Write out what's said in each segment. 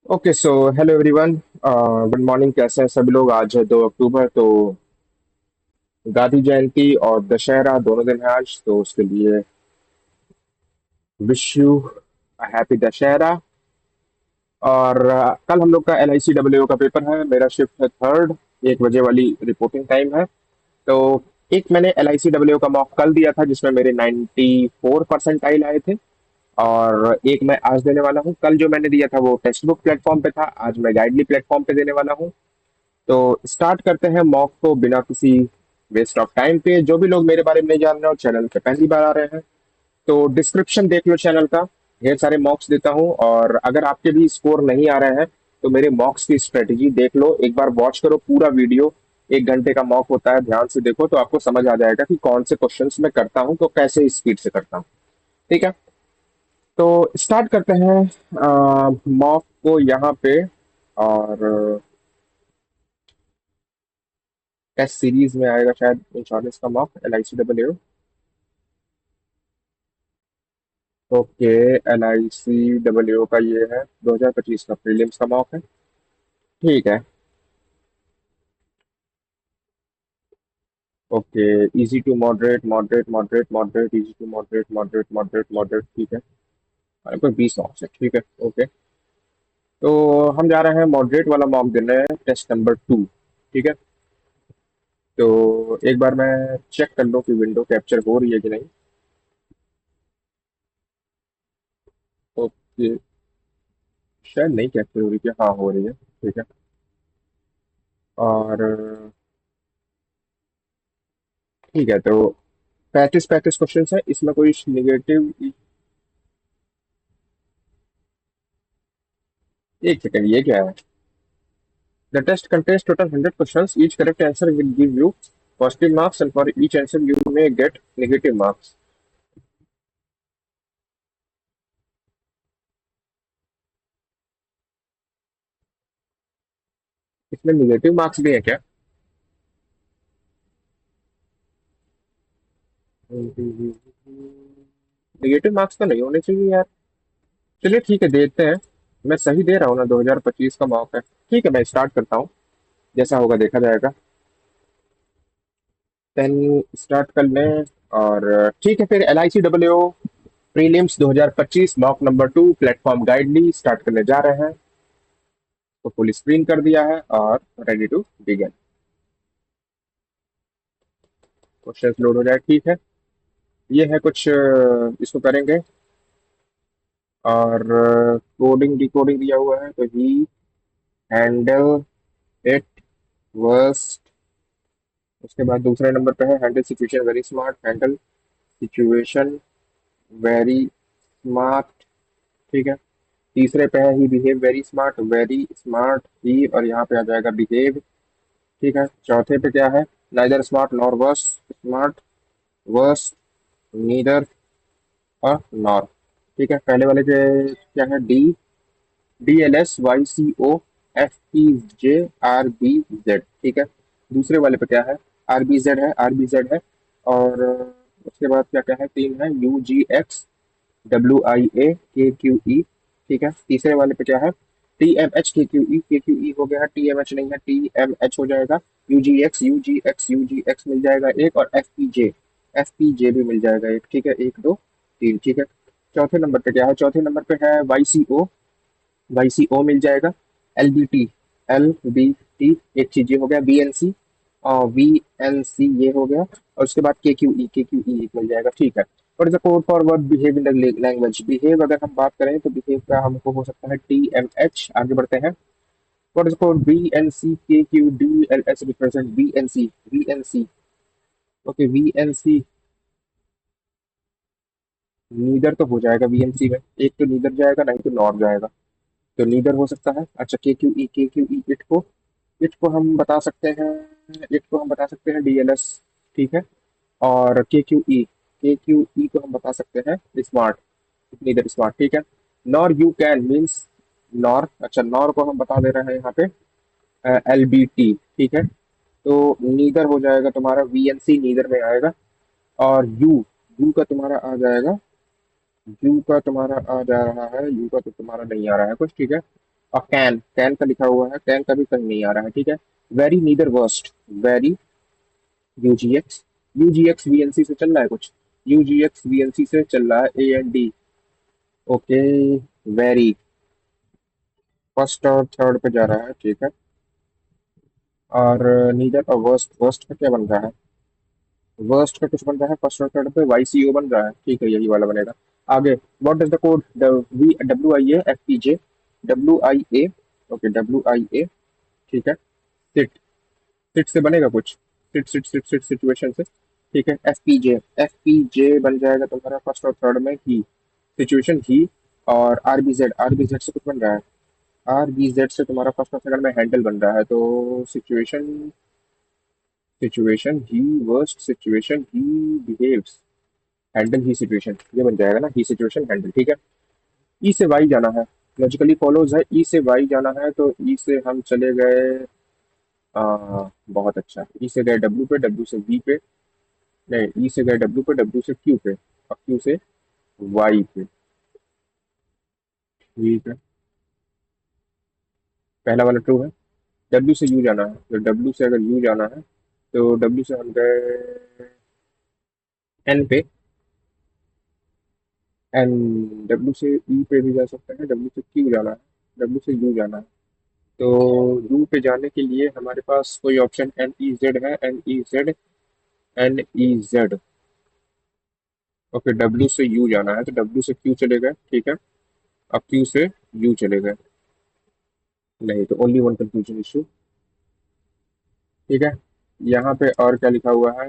Okay so hello everyone. Good morning. कैसे हैं सभी लोग? आज है 2 अक्टूबर, तो गांधी जयंती और दशहरा दोनों दिन है आज, तो उसके लिए विश यू हैप्पी दशहरा। और कल हम लोग का LICWO का पेपर है। मेरा शिफ्ट है थर्ड, 1 बजे वाली रिपोर्टिंग टाइम है। तो एक मैंने LICWO का मॉक कल दिया था जिसमें मेरे 94 परसेंटाइल आए थे, और एक मैं आज देने वाला हूँ। कल जो मैंने दिया था वो टेक्स्ट बुक प्लेटफॉर्म पे था, आज मैं गाइडली प्लेटफॉर्म पे देने वाला हूँ। तो स्टार्ट करते हैं मॉक को बिना किसी वेस्ट ऑफ टाइम पे। जो भी लोग मेरे बारे में नहीं जान रहे हो, चैनल पे पहली बार आ रहे हैं, तो डिस्क्रिप्शन देख लो चैनल का। ढेर सारे मॉक्स देता हूँ, और अगर आपके भी स्कोर नहीं आ रहे हैं तो मेरे मॉक्स की स्ट्रेटेजी देख लो, एक बार वॉच करो पूरा वीडियो। 1 घंटे का मॉक होता है, ध्यान से देखो तो आपको समझ आ जाएगा कि कौन से क्वेश्चंस मैं करता हूँ, तो कैसे स्पीड से करता हूँ। ठीक है, तो स्टार्ट करते हैं मॉक को यहाँ पे। और टेस्ट सीरीज में आएगा शायद इंश्योरेंस का मॉक, LICWO। ओके, LICWO का ये है 2025 का प्रीलिम्स का मॉक है। ठीक है। Okay, easy to moderate, moderate moderate moderate, easy to moderate moderate moderate moderate. ठीक है, हमारे पास 20 मॉक्स है। ठीक है, ओके। तो हम जा रहे हैं मॉडरेट वाला मॉक देने, टेस्ट नंबर 2। ठीक है, तो एक बार मैं चेक कर लूँ कि विंडो कैप्चर हो रही है कि नहीं। ओके, शायद नहीं कैप्चर हो रही थी, हाँ हो रही है। ठीक है। और ठीक है, तो 35 35 क्वेश्चन है, इसमें कोई निगेटिव। एक सेकंड, ये क्या है? The test contains total 100 questions. Each correct answer will give you positive marks, and for each answer you may get negative marks. इसमें निगेटिव मार्क्स भी है क्या? निगेटिव मार्क्स तो नहीं होने चाहिए यार। चलिए ठीक है, देते हैं। मैं सही दे रहा हूँ ना? 2025 का मॉक है। ठीक है, मैं स्टार्ट करता हूँ, जैसा होगा देखा जाएगा। 10 स्टार्ट कर लें। और ठीक है, फिर LICWO prelims 2025 mock number 2 platform गाइडली start करने जा रहे हैं। तो फुल स्क्रीन कर दिया है और ready to begin. Question load हो जाए। ठीक है, ये है कुछ, इसको करेंगे। और कोडिंग डिकोडिंग दिया हुआ है, तो ही हैंडल इट वर्स्ट। उसके बाद दूसरे नंबर पे है handle situation very smart, handle situation very smart. ठीक है, तीसरे पे है ही बिहेव वेरी स्मार्ट ही, और यहाँ पे आ जाएगा बिहेव। ठीक है, चौथे पे क्या है? Neither smart nor worse smart, worse neither और नॉर। ठीक है, पहले वाले के क्या है? DLSYCOFEJRBZ। ठीक है, दूसरे वाले पे क्या है? आर बी जेड है। और उसके बाद क्या क्या है? तीन है, UGXWIA KQE। ठीक है, तीसरे वाले पे क्या है? TMH KQE हो गया है, TMH नहीं है, TMH हो जाएगा। UGX मिल जाएगा एक, और एफ पी जे भी मिल जाएगा एक। ठीक है, एक दो तीन। ठीक है, चौथे नंबर पे क्या है? चौथे नंबर पे है YCO मिल जाएगा। LBT एक चीज ये हो गया। BNC और VNC ये हो गया। और उसके बाद KQE एक मिल जाएगा। ठीक है, और is code for word behave in the language. Behave अगर हम बात करें तो बिहेव का हमको हो सकता है TMH। आगे बढ़ते हैं। What is code? BNC KQDLS represent BNC। Okay, VNC neither तो हो जाएगा VNC में, एक तो नीदर जाएगा, नहीं तो नॉर जाएगा। तो नीदर हो सकता है। अच्छा, के क्यू ई इट को हम बता सकते हैं। DLS। ठीक है, और के क्यू ई को हम बता सकते हैं स्मार्ट, नीदर स्मार्ट। ठीक है, nor you can means nor. अच्छा, नॉर को हम बता दे रहे हैं यहाँ पे LBT। ठीक है, तो नीदर हो जाएगा तुम्हारा VNC, नीदर में आएगा। और यू यू का तुम्हारा आ जाएगा। यू का तुम्हारा आ जा रहा है, यू का तो तुम्हारा नहीं आ रहा है कुछ। ठीक है, और कैन कैन का लिखा हुआ है, कैन का भी कहीं नहीं आ रहा है, ठीक है। Very neither worst, very, UGX, UGX VNC से चल रहा है कुछ, यूजीएक्स वीएनसी से चल रहा है, A N D, okay. Very, first और थर्ड पे जा रहा है, ठीक है। और नीदर और वर्स्ट, वर्स्ट का क्या बन रहा है, वर्स्ट का कुछ बन रहा है, फर्स्ट और थर्ड पे वाई सी ओ बन रहा है, ठीक है, यही वाला बनेगा। आगे, what is the code, V W I A F P J, W I A, okay W I A, ठीक है। सिट, सिट से बनेगा कुछ, sit sit sit sit situation से, ठीक है। एफ पी जे बन जाएगा तुम्हारा फर्स्ट और थर्ड में ही, सिचुएशन ही। और आर बी जेड से कुछ बन रहा है, आर बी जेड से तुम्हारा फर्स्ट और सेकंड में हैंडल बन रहा है, तो situation, situation he, worst situation he behaves, handle he situation, ये बन जाएगा ना, ही सिचुएशन हैंडल, ठीक है। ई से वाई जाना है, लॉजिकली फॉलोज है, ई से वाई जाना है, तो ई से हम चले गए, बहुत अच्छा, ई से गए डब्ल्यू पे, डब्ल्यू से वी पे, नहीं, ई से गए डब्ल्यू पे, डब्ल्यू से क्यू पे, और क्यू से वाई पे, ठीक है। पहला वाला ट्रू है। डब्ल्यू से यू जाना है, तो डब्ल्यू से अगर यू जाना है, तो डब्ल्यू से हम गए एन पे, एन, डब्ल्यू से ई पे भी जा सकते हैं, डब्ल्यू से क्यू जाना है, डब्ल्यू से यू जाना है, तो यू पे जाने के लिए हमारे पास कोई ऑप्शन एन ई जेड है, N E Z, N E Z, okay. W से यू जाना है, तो डब्ल्यू से क्यू चले गए, ठीक है। अब क्यू से यू चले गए, नहीं तो ओनली वन कंफ्यूजन इशू, ठीक है। यहाँ पे और क्या लिखा हुआ है,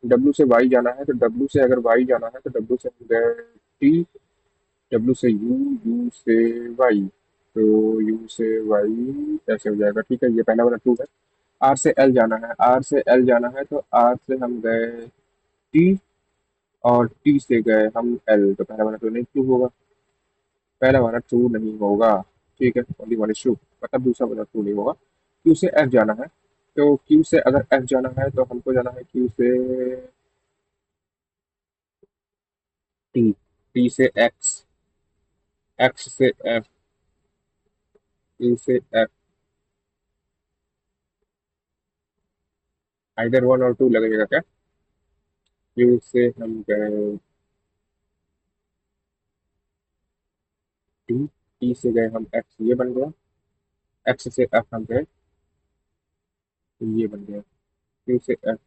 डब्ल्यू से वाई जाना है, तो डब्ल्यू से अगर वाई जाना है, तो डब्ल्यू से हम गए टी, डब्ल्यू से यू, यू से वाई, तो यू से वाई ऐसे हो जाएगा, ठीक है, ये पहला वाला टू है। आर से एल जाना है, आर से एल जाना है, तो आर से हम गए टी, और टी से गए हम एल, तो पहला वाला तो नहीं ट्रू होगा, पहला वाला ट्रू नहीं होगा, ठीक है, ओनली वन इज ट्रू, मतलब दूसरा वाला ट्रू नहीं होगा। क्यू से एफ जाना है, तो क्यू से अगर एफ जाना है, तो हमको जाना है क्यू से टी, टी से एक्स, एक्स से एफ, क्यू से एफ, आइदर वन और टू लगेगा क्या। क्यू से हम गए टी, टी से गए हम एक्स, ये बन गया, एक्स से एफ हम गए, तो ये बन गया, क्यू से एफ,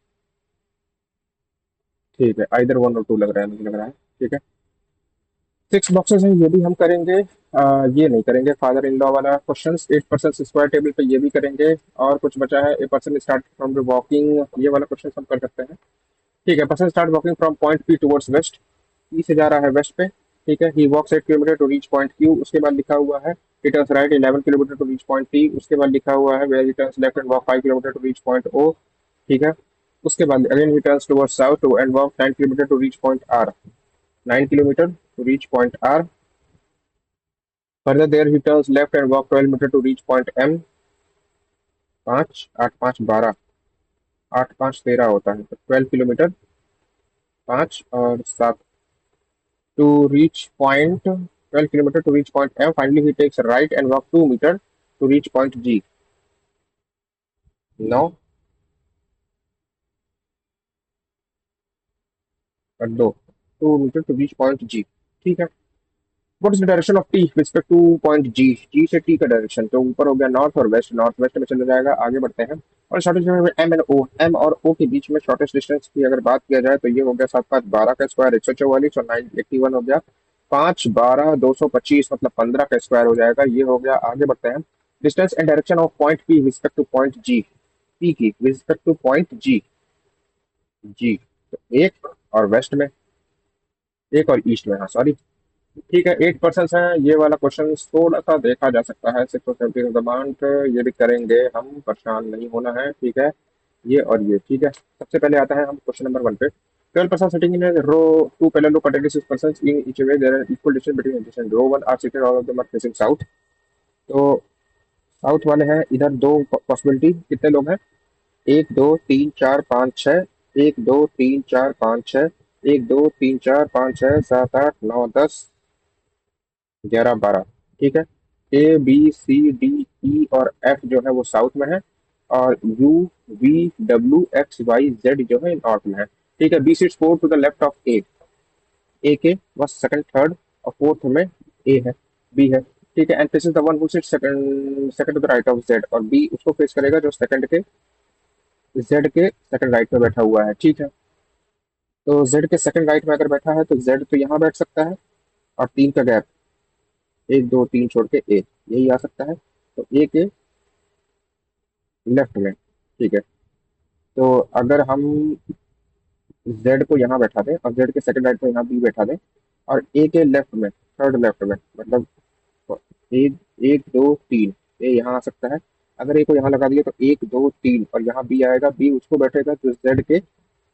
ठीक है, आइदर वन और टू लग रहा है, मुझे लग रहा है, ठीक है। सिक्स बॉक्सेस हैं, ये भी हम करेंगे, ये नहीं करेंगे फादर इन लॉ वाला क्वेश्चन, 8% स्क्वायर टेबल पे ये भी करेंगे। और कुछ बचा है, a person start from the walking, ये वाला क्वेश्चन हम कर सकते हैं, ठीक है। Person start walking from point P towards west, E से जा रहा है वेस्ट पे, ठीक है। He walks 8 kilometre to reach point Q, उसके बाद लिखा हुआ है he turns right 11 kilometre to reach point T, उसके बाद लिखा हुआ है where he turns left and walk 5 kilometre to reach point O, ठीक है। उसके बाद again he turns towards south and walk 9 kilometre to reach point R, 9 kilometre to reach point R. Further there he turns left and walk 12 metre to reach point M, 5, 8, 5, 12, 8, 5, 13 होता है, तो 12 kilometre, 5 और 7 to reach point, 12 kilometre to reach point M, finally he takes right and walk 2 metre to reach point G, 9 और 2 2 metre to reach point G, ठीक है। What is the direction of T respect to point G, G से T का direction, तो ऊपर हो गया north और वेस्ट, नॉर्थ वेस्ट में चला जाएगा, आगे बढ़ते हैं। और shortest M and O, M और ओ के बीच में शॉर्टेस्ट डिस्टेंस की अगर बात किया जाए, तो ये हो गया 7, 5, 12 का स्क्वायर 144, और 981 हो गया 5, 12, 225, मतलब 15 का स्क्वायर हो जाएगा, ये हो गया। आगे बढ़ते हैं, distance and direction of point P respect to point G, P की respect to point G, G, तो एक और वेस्ट में, एक और ईस्ट में, हाँ सॉरी, ठीक है। 8% है, ये वाला क्वेश्चन थोड़ा सा देखा जा सकता है, 6 ये भी करेंगे हम, परेशान नहीं होना है, ठीक है। ये और ये, ठीक है। सबसे पहले आता है हम क्वेश्चन नंबर 1 पे, 12% sitting in row, two parallel row containing 6% in each way, there are equal distance between adjacent row 1 are seated, all of them are facing south, तो साउथ वाले हैं इधर, दो पॉसिबिलिटी, कितने लोग हैं, 1, 2, 3, 4, 5, 6, 1, 2, 3, 4, 5, 6, 1, 2, 3, 4, 5, 6, 7, 8, 9, 10, 11, 12, ठीक है। ए बी सी डी ई और एफ जो है वो साउथ में है, और U V W X Y Z जो है नॉर्थ में है। ठीक है, B seats four to the left of A के बस सेकंड थर्ड और फोर्थ में ए है, बी है। ठीक है, and this is the one who sits second second to the right of Z, और बी उसको फेस करेगा जो सेकंड के जेड के सेकंड राइट में बैठा हुआ है। ठीक है, तो जेड के सेकंड राइट में अगर बैठा है तो जेड तो यहाँ बैठ सकता है, और तीन का गैप, एक दो तीन छोड़ के ए, यही आ सकता है, तो ए के लेफ्ट में। ठीक है, तो अगर हम जेड को यहाँ बैठा दें और जेड के सेकंड राइट में यहाँ बी बैठा दें, और ए के लेफ्ट में, थर्ड लेफ्ट में, मतलब एक एक दो तीन, ये यहाँ आ सकता है। अगर ए को यहाँ लगा दिया तो एक दो तीन, और यहाँ बी आएगा, बी उसको बैठेगा जो जेड के।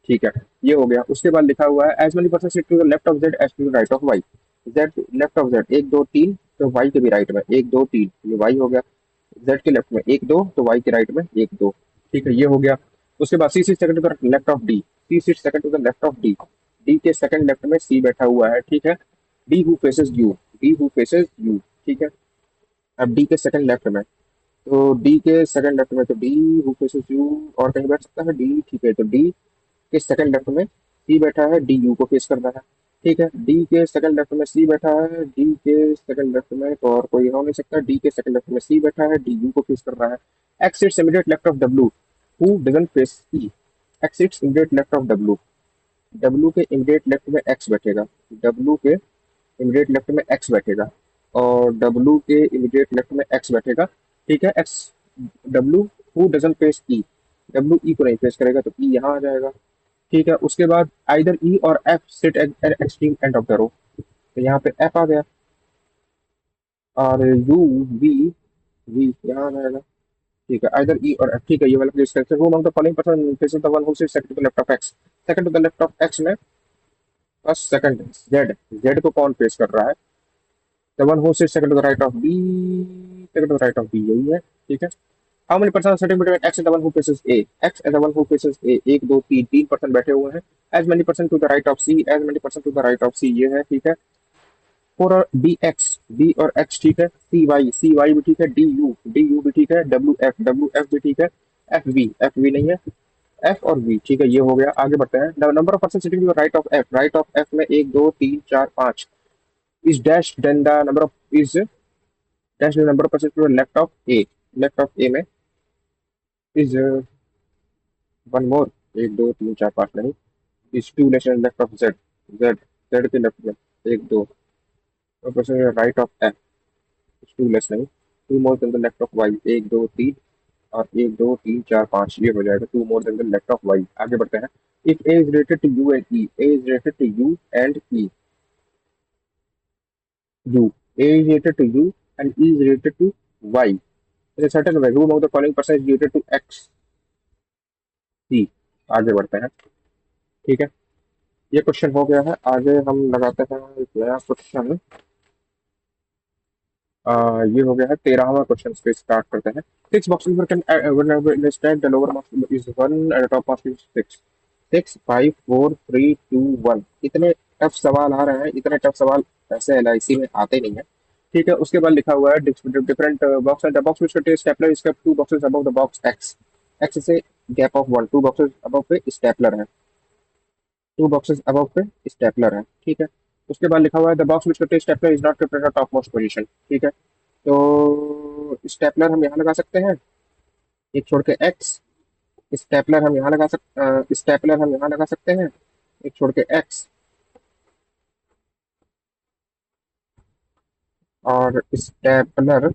ठीक है, ये हो गया। उसके बाद लिखा हुआ है as many person sit to the left of Z as to the right of Y. Z left of Z एक दो तीन, तो वाई के भी राइट में एक दो तीन, ये वाई हो गया। जेड के लेफ्ट में एक दो, तो वाई के राइट में एक दो। ठीक है, ये हो गया। उसके बाद C seat second to the left of D, C seat second to the left of D, D के सेकंड लेफ्ट में सी बैठा हुआ है। ठीक है, D who faces U, D who faces U. ठीक है, अब डी के सेकंड लेफ्ट में, तो डी के सेकंड लेफ्ट में तो डी हु फेसेस यू, और कहीं बैठ सकता है डी। ठीक है, तो डी के सेकंड लेफ्ट में सी बैठा है, डी यू को फेस कर रहा है। ठीक है, डी के सेकंड लेफ्ट में सी बैठा है, डी के सेकंड लेफ्ट में तो और कोई हो नहीं सकता, डी के सेकंड लेफ्ट में सी बैठा है, डी यू को फेस कर रहा है। X sits immediate left of W who doesn't face E, x sits immediate left of W, W के इमीडिएट लेफ्ट में एक्स बैठेगा, डब्ल्यू के इमीडिएट लेफ्ट में एक्स बैठेगा, और डब्ल्यू के इमीडिएट लेफ्ट में एक्स बैठेगा। ठीक है, x W who doesn't face E, W E को नहीं फेस करेगा तो ई यहाँ आ जाएगा। ठीक है, उसके बाद आइदर ई और F sit at extreme end of the row, तो यहाँ पे एफ आ गया, और यू वी वी यहाँ आ जाएगा। ठीक है, आइदर ई और एफ। ठीक है, ये वाला place character, who among the following person faces the one who sits second to the left of X, second to the left of X में फर्स्ट सेकंड जेड, जेड को कौन face कर रहा है, the one who sits second to the right of B, second to the right of B यही है। ठीक है, how many person sitting between X and the one who faces A, X and the one who faces A, एक दो तीन, तीन person बैठे हुए हैं। As many person to the right of C, as many person to the right of C, ये है। ठीक है, फोर और डी एक्स, डी और एक्स। ठीक है, सी वाई भी ठीक है, डी यू भी ठीक है, डब्ल्यू एफ भी ठीक है, एफ वी नहीं है, एफ और वी। ठीक है, ये हो गया। आगे बढ़ते हैं, the number of person sitting to the right of F, right of F में एक दो तीन चार पांच, is dash then the number of is dash the number of person to the left of A, left of A में is one more, एक दो तीन चार पांच नहीं, is two less left of Z, Z Z के left में एक दो person right of F, two less नहीं, two more than the left of Y, एक दो तीन, और एक दो तीन चार पांच, ये हो जाएगा two more than the left of Y. आगे बढ़ते हैं, if A is related to U and E, A is related to U and E, U, A is related to U and E is related to Y, in a certain way, who among the following person is related to x, c। आगे बढ़ते हैं। ठीक है, ये question हो गया है। आगे हम लगाते हैं एक नया क्वेश्चन। ये हो गया है 13वां क्वेश्चन पे स्टार्ट करते हैं। सिक्स बॉक्सेस पर can stack the lower marks is one and top marks is six, six five four three two one. इतने टफ सवाल आ रहे हैं, इतने टफ सवाल ऐसे एलआईसी में आते नहीं है। ठीक है, उसके बाद लिखा हुआ है different box and the box which contain stapler is kept two boxes above the box X, X से gap of one, two boxes above पे स्टेपलर है, टू बॉक्सेस अबव पे स्टेपलर है। ठीक है, उसके बाद लिखा हुआ है the box which contain stapler is not kept at the top most position. ठीक है, तो स्टेपलर हम यहाँ लगा सकते हैं, एक छोड़ के एक्स, स्टेपलर हम यहाँ लगा सकते, स्टेपलर हम यहाँ लगा सकते हैं, एक छोड़ के एक्स, और स्टेपलर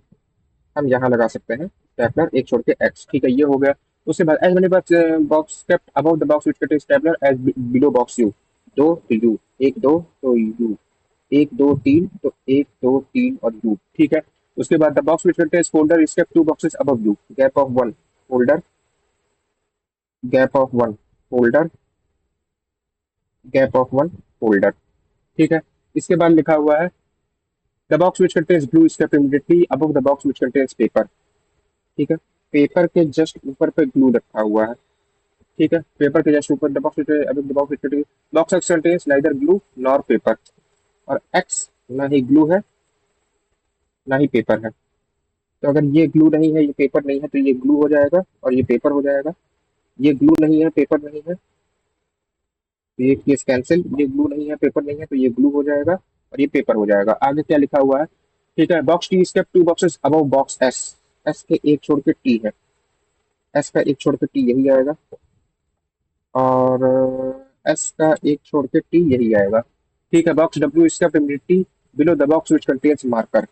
हम यहाँ लगा सकते हैं, स्टेपलर एक छोड़ के एक्स। ठीक है, ये हो गया। उसके बाद as many box kept above the box which contain stapler as below box U, दो तो यू, एक दो तो यू, एक दो तीन तो एक दो तीन और यू। ठीक है, उसके बाद the box which contains folder is kept two boxes above you, gap of one folder, gap of one folder, gap of one folder. ठीक है, इसके बाद लिखा हुआ है the box which contains blue is kept immediately above the box which contains paper. ठीक है, paper के जस्ट ऊपर पे ग्लू रखा हुआ है। ठीक है, पेपर के जस्ट ऊपर the box above the box which contains, box x contains neither glue nor paper, और एक्स ना ही ग्लू है ना ही पेपर है। तो अगर ये ग्लू नहीं है, ये पेपर नहीं है, तो ये ग्लू हो जाएगा और ये पेपर हो जाएगा। ये ग्लू नहीं है, पेपर नहीं है, तो ये केस कैंसिल। ये ग्लू नहीं है, पेपर नहीं है, तो ये ग्लू हो जाएगा और ये पेपर हो जाएगा। आगे क्या लिखा हुआ है? ठीक है, box T step to boxes above box S. S के एक छोड़ के टी है, एस का एक छोड़ के टी यही आएगा, और एस का एक छोड़ के टी यही आएगा। ठीक है, box W step immediately below the box which contains marker.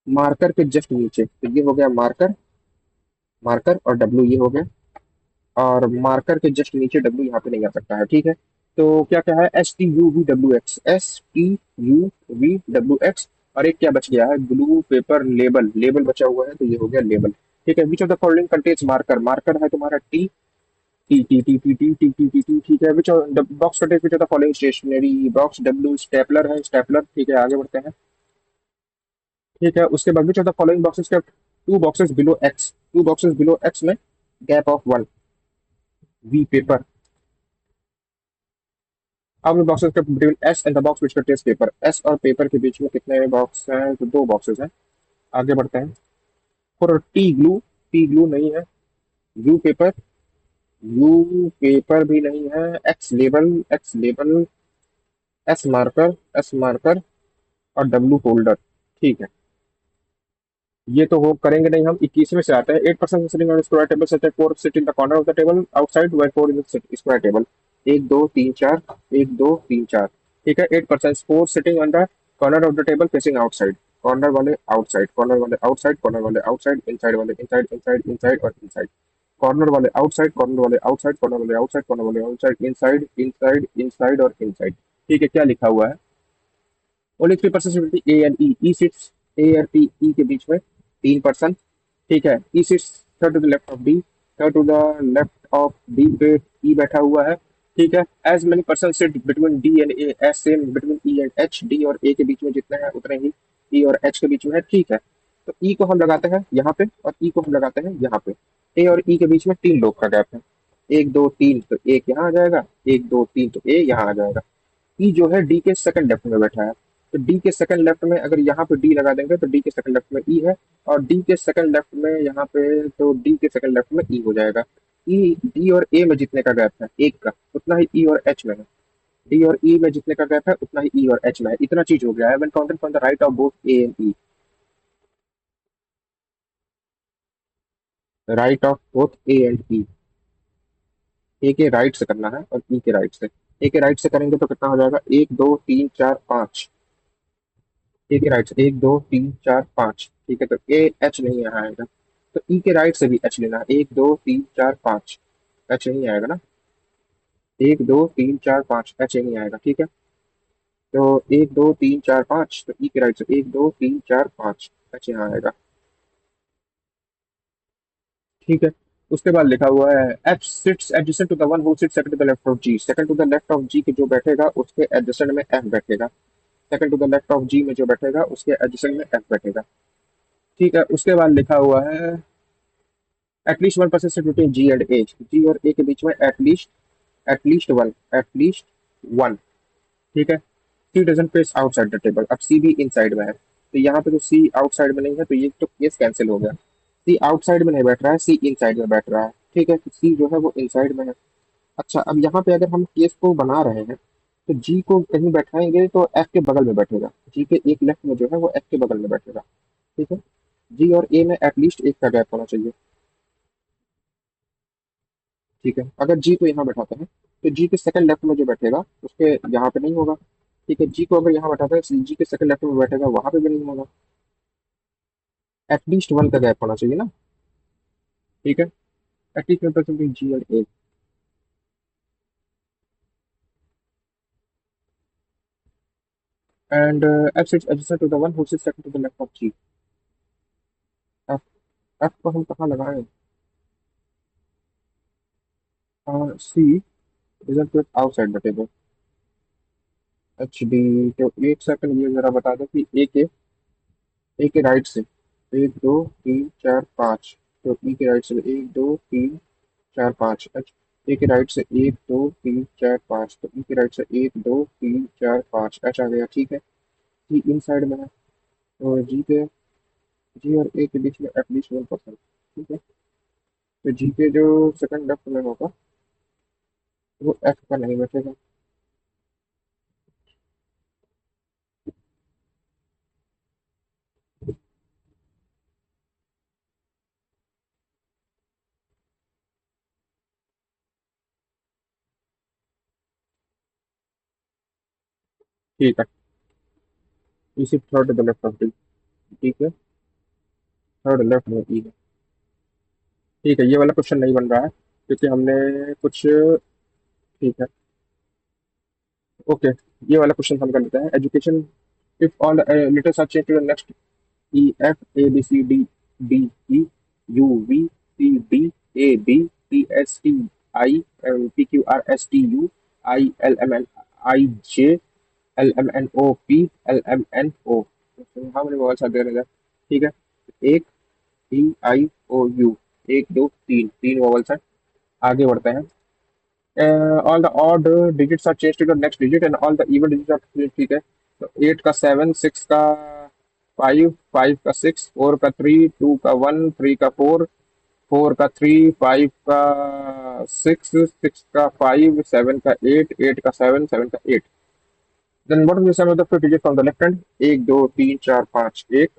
Marker के जस्ट नीचे, तो ये हो गया मार्कर, मार्कर और डब्ल्यू ये हो गया, और मार्कर के जस्ट नीचे डब्ल्यू यहाँ पे नहीं आ सकता है। ठीक है, तो क्या क्या है? STUVWX, STUVWX। और एक क्या बच गया है? ग्लू पेपर लेबल, लेबल बचा हुआ है, तो ये हो गया लेबल। ठीक है, which of the following contains marker? Marker है तुम्हारा T, T T T T T T T T T. ठीक है, which box contains which of the following stationery box? W stapler है, स्टेपलर। ठीक है, आगे बढ़ते हैं। ठीक है, उसके बाद which of the following boxes के two boxes below X? Two boxes below X में gap of one, V paper. अब बॉक्सेस के between S and the box which contains paper, S और पेपर के बीच में कितने बॉक्स हैं? तो दो बॉक्सेस हैं। आगे बढ़ते हैं। For T glue, T glue नहीं है। यू पेपर, यू पेपर भी नहीं है। X label, x label. S marker, S marker और डब्ल्यू होल्डर। ठीक है, ये तो वो करेंगे नहीं हम। 21वें से आते हैं। 8% sitting on square table such four sit in the corner of the table outside where four in square table. एक दो तीन चार, एक दो तीन चार। ठीक है, 8% four sitting on the corner of the table facing outside. Corner वाले आउटसाइड, कॉर्नर वाले आउटसाइड, कॉर्नर वाले आउटसाइड, इनसाइड वाले इनसाइड, इनसाइड इनसाइड और इनसाइड। कॉर्नर वाले आउटसाइड, कॉर्नर वाले आउटसाइड, कॉर्नर वाले आउटसाइड, कॉर्नर वाले आउटसाइड, इनसाइड इनसाइड इनसाइड और इनसाइड। ठीक है, क्या लिखा हुआ है? Only 3% A and E, E sits A और पी, ई के बीच में 3%। ठीक है, ई sits third to the left of D, third to the left of D पे ई बैठा हुआ है। ठीक है, as many person sit between D and A as same between E and H. D और ए के बीच में जितने हैं उतने ही ई और एच के बीच में है। ठीक है, तो ई को हम लगाते हैं यहाँ पे और ई को हम लगाते हैं यहाँ पे। ए और ई के बीच में 3 लोग का गैप है। एक दो तीन, तो एक यहाँ आ जाएगा, एक दो तीन, तो ए यहाँ आ जाएगा। ई जो है डी के सेकंड लेफ्ट में बैठा है, तो डी के सेकंड लेफ्ट में अगर यहाँ पे डी लगा देंगे तो डी के सेकंड लेफ्ट में ई है, और डी के सेकंड लेफ्ट में यहाँ पे, तो डी के सेकंड लेफ्ट में ई हो जाएगा। ई डी और ए में जितने का गैप है एक का, उतना ही ई और एच में है। डी और ई में जितने का गैप है उतना ही ई और एच में है। इतना चीज हो गया है। When counted from the right of both A and E, right of both A and E. A के राइट से करना है और ई के राइट से। ए के राइट से करेंगे तो कितना हो जाएगा? एक दो तीन चार पाँच। ए के राइट से एक दो तीन चार पाँच। ठीक है, तो ए एच नहीं यहाँ आएगा, तो ई के राइट से भी एच लेना है। एक दो तीन चार पाँच, एच नहीं आएगा ना। एक दो तीन चार पाँच, एच नहीं आएगा। ठीक है, तो एक दो तीन चार पाँच, तो ई के राइट से एक दो तीन चार पाँच, एच यहाँ आएगा। ठीक है, उसके बाद लिखा हुआ है F sits adjacent to the one who sits second to the left of G. Second to the left of G के जो बैठेगा उसके एडजेसेंट में एफ बैठेगा। Second to the left of G में जो बैठेगा उसके एडजेसेंट में एफ बैठेगा। ठीक है, उसके बाद लिखा हुआ है at least 1% between G and A. G और ए के बीच में at least, at least one, at least one. ठीक है, C doesn't place outside the table. अब सी भी इनसाइड में है, तो यहाँ पे तो सी आउटसाइड में नहीं है, तो ये तो केस कैंसिल हो गया। सी आउटसाइड में नहीं बैठ रहा है, सी इनसाइड में बैठ रहा है। ठीक है, तो सी जो है वो इनसाइड में है। अच्छा, अब यहाँ पे अगर हम केस को बना रहे हैं तो जी को कहीं बैठाएंगे तो एफ के बगल में बैठेगा। जी के एक लेफ्ट में जो है वो एफ के बगल में बैठेगा। ठीक है, जी और ए में एटलीस्ट एक का गैप होना चाहिए। ठीक है, अगर जी को यहाँ बैठाते हैं तो जी के सेकंड लेफ्ट में जो बैठेगा उसके यहाँ पे नहीं होगा। ठीक है, जी को अगर यहाँ बैठाते हैं जी के सेकंड लेफ्ट में बैठेगा, वहां पे भी नहीं होगा। एटलीस्ट वन का गैप होना चाहिए ना। ठीक है, एटलीस्ट 1% जी और A. And F sits adjacent to the one who sits second to the left of G. F, F को हम कहाँ लगाएं? C isn't fit outside the table. H D, तो एक सेकंड ये जरा बता दो कि ए के राइट से एक दो तीन चार पाँच, तो ई के राइट से एक दो तीन चार पाँच, एच ए के राइट से एक दो तीन चार पाँच, तो ई के राइट से एक दो तीन चार पाँच, एच आ गया। ठीक है, जी इन साइड में है, तो जी पे जी और ए के बीच में एटलीस्ट 1%। ठीक है। तो जी के जो सेकंड लेफ्ट में होगा वो एफ का नहीं बैठेगा। ठीक है। इसी third the left of D. ठीक है। थर्ड लेफ्ट में ई है। ठीक है, ये वाला क्वेश्चन नहीं बन रहा है क्योंकि हमने कुछ। ठीक है। ओके। ये वाला क्वेश्चन हम कर लेते हैं। Education, if all letters are change to the next, E F A B C D, D E, U V, C D, A B, T S T I, P Q R S T U, I L M N I J, L M N O P, L M N O. How many vowels are there in that? ठीक है। एक, ई आई ओ you, एक दो तीन, तीन vowels हैं। आगे बढ़ते हैं। All the odd digits are change to the next digit and all the even digit are. ठीक है। तो 8 का 7, 6 का 5, 5 का 6, 4 का 3, 2 का 1, 3 का 4, 4 का 3, 5 का 6, 6 का 5, 7 का 8, 8 का 7, 7 का 8। Then what is the sum of the four digits from the left hand? एक दो तीन चार पाँच एक,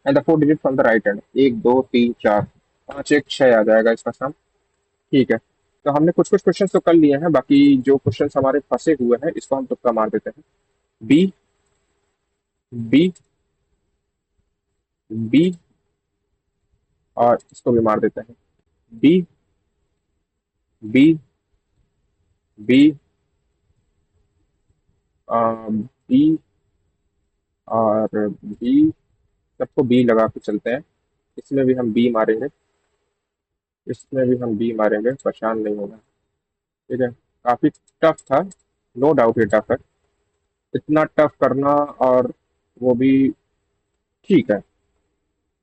and the four digit from the right hand. एक दो तीन चार पाँच एक छः आ जाएगा इसका सम। ठीक है। तो हमने कुछ कुछ क्वेश्चन तो कर लिए हैं, बाकी जो क्वेश्चन हमारे फंसे हुए हैं इसको हम तुक्का मार देते हैं। बी, बी, बी, और इसको भी मार देते हैं। बी, बी, बी, बी, और बी। सबको बी लगा के चलते हैं। इसमें भी हम बी मारेंगे, इसमें भी हम बी मारेंगे, परेशान नहीं होना। ठीक है। काफी टफ था, नो डाउट ये टफ है। इतना टफ करना, और वो भी। ठीक है।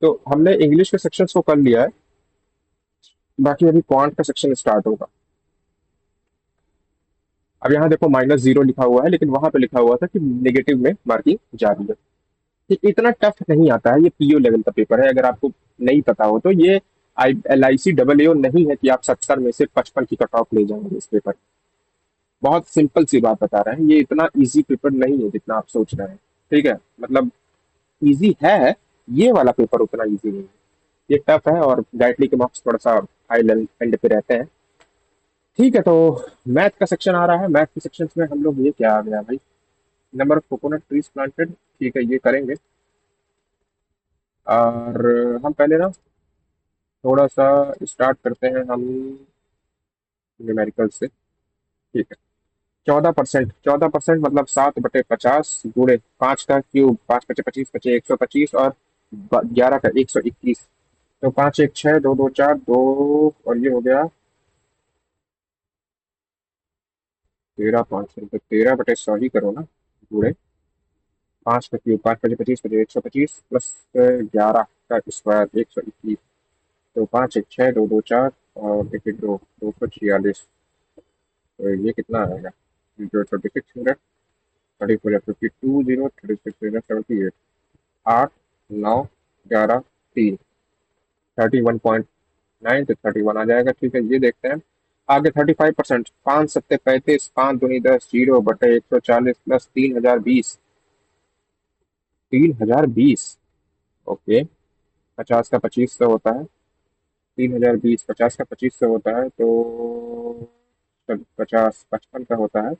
तो हमने इंग्लिश के सेक्शंस को कर लिया है, बाकी अभी क्वांट का सेक्शन स्टार्ट होगा। अब यहाँ देखो -0 लिखा हुआ है, लेकिन वहां पे लिखा हुआ था कि नेगेटिव में मार्किंग जा रही है। ये इतना टफ नहीं आता है, ये पीओ लेवल का पेपर है। अगर आपको नहीं पता हो तो ये LIC AA नहीं है कि आप 70 में से 55 की कट ऑफ ले जाएंगे इस पेपर। बहुत सिंपल सी बात बता रहे हैं, ये इतना इजी पेपर नहीं है जितना आप सोच रहे हैं। ठीक है। मतलब इजी है, ये वाला पेपर उतना इजी नहीं है। ये टफ है, और गाइडली के मार्क्स थोड़ा सा हाई एंड पे रहते हैं। ठीक है। तो मैथ का सेक्शन आ रहा है। मैथ के सेक्शन में हम लोग, ये क्या आ गया भाई, number of coconut trees planted. ठीक है, ये करेंगे। और हम पहले ना थोड़ा सा स्टार्ट करते हैं हम न्यूमेरिकल से। ठीक है। 14%, 14% मतलब 7/50 गुणे 5 का क्यूब, 5×5 = 25, 25 125, और 11 का 121। तो 5 1 6, 2 2 4 2, और ये हो गया 13, 5, तो 13/100 ही करो ना। गुणे 5 का क्यूब, 5×25 = 125, प्लस 11 का स्क्वायर 121। तो 5 1 6, 2 2 4, और 1 1 2, 246। तो ये कितना आएगा? 2600, 34 52 0, 36 78, 8 9 11 3, 31.9, तो 31 आ जाएगा। ठीक है, ये देखते हैं। आगे 35%, 5 7 35, 5 दूनी 10, 0/140, प्लस 3020, 3020। ओके। 50 का 2500 होता है। 3020, 50 का 2500 होता है, तो 50 55 का होता है।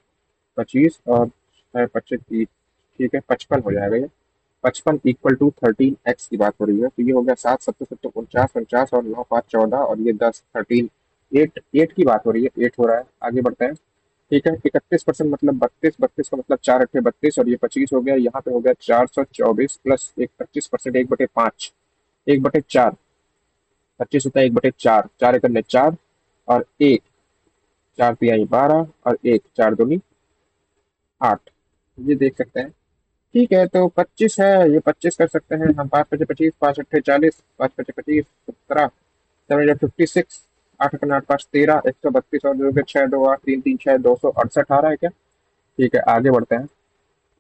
25 और 6 25 30। ठीक है, 55 हो जाएगा ये। 55 = 13x की बात हो रही है, तो ये हो गया 7 7 7 49, 49, और 9 5 14, और ये 10 13, 8 8 की बात हो रही है, 8 हो रहा है। आगे बढ़ते हैं। ठीक है। 31% मतलब 32, 32 का मतलब 4 8 32, और ये 25 हो गया। यहाँ पे हो गया 424, प्लस एक 25%, 1/5, 1/4। 25 होता है 1/4, 4 × 4, और एक, 4 × 3 = 12, और एक 4 दूनी 8। ये देख सकते हैं। ठीक है, तो 25 है, ये 25 कर सकते हैं हम। 5 × 5 = 25, 5 × 8 = 40, 5 × 5 = 25, 17, 7 × 56, 8 × 8 = 13, 132, और 2 6 2 8 3 3 6, 268 आ रहा है क्या? ठीक है, आगे बढ़ते हैं।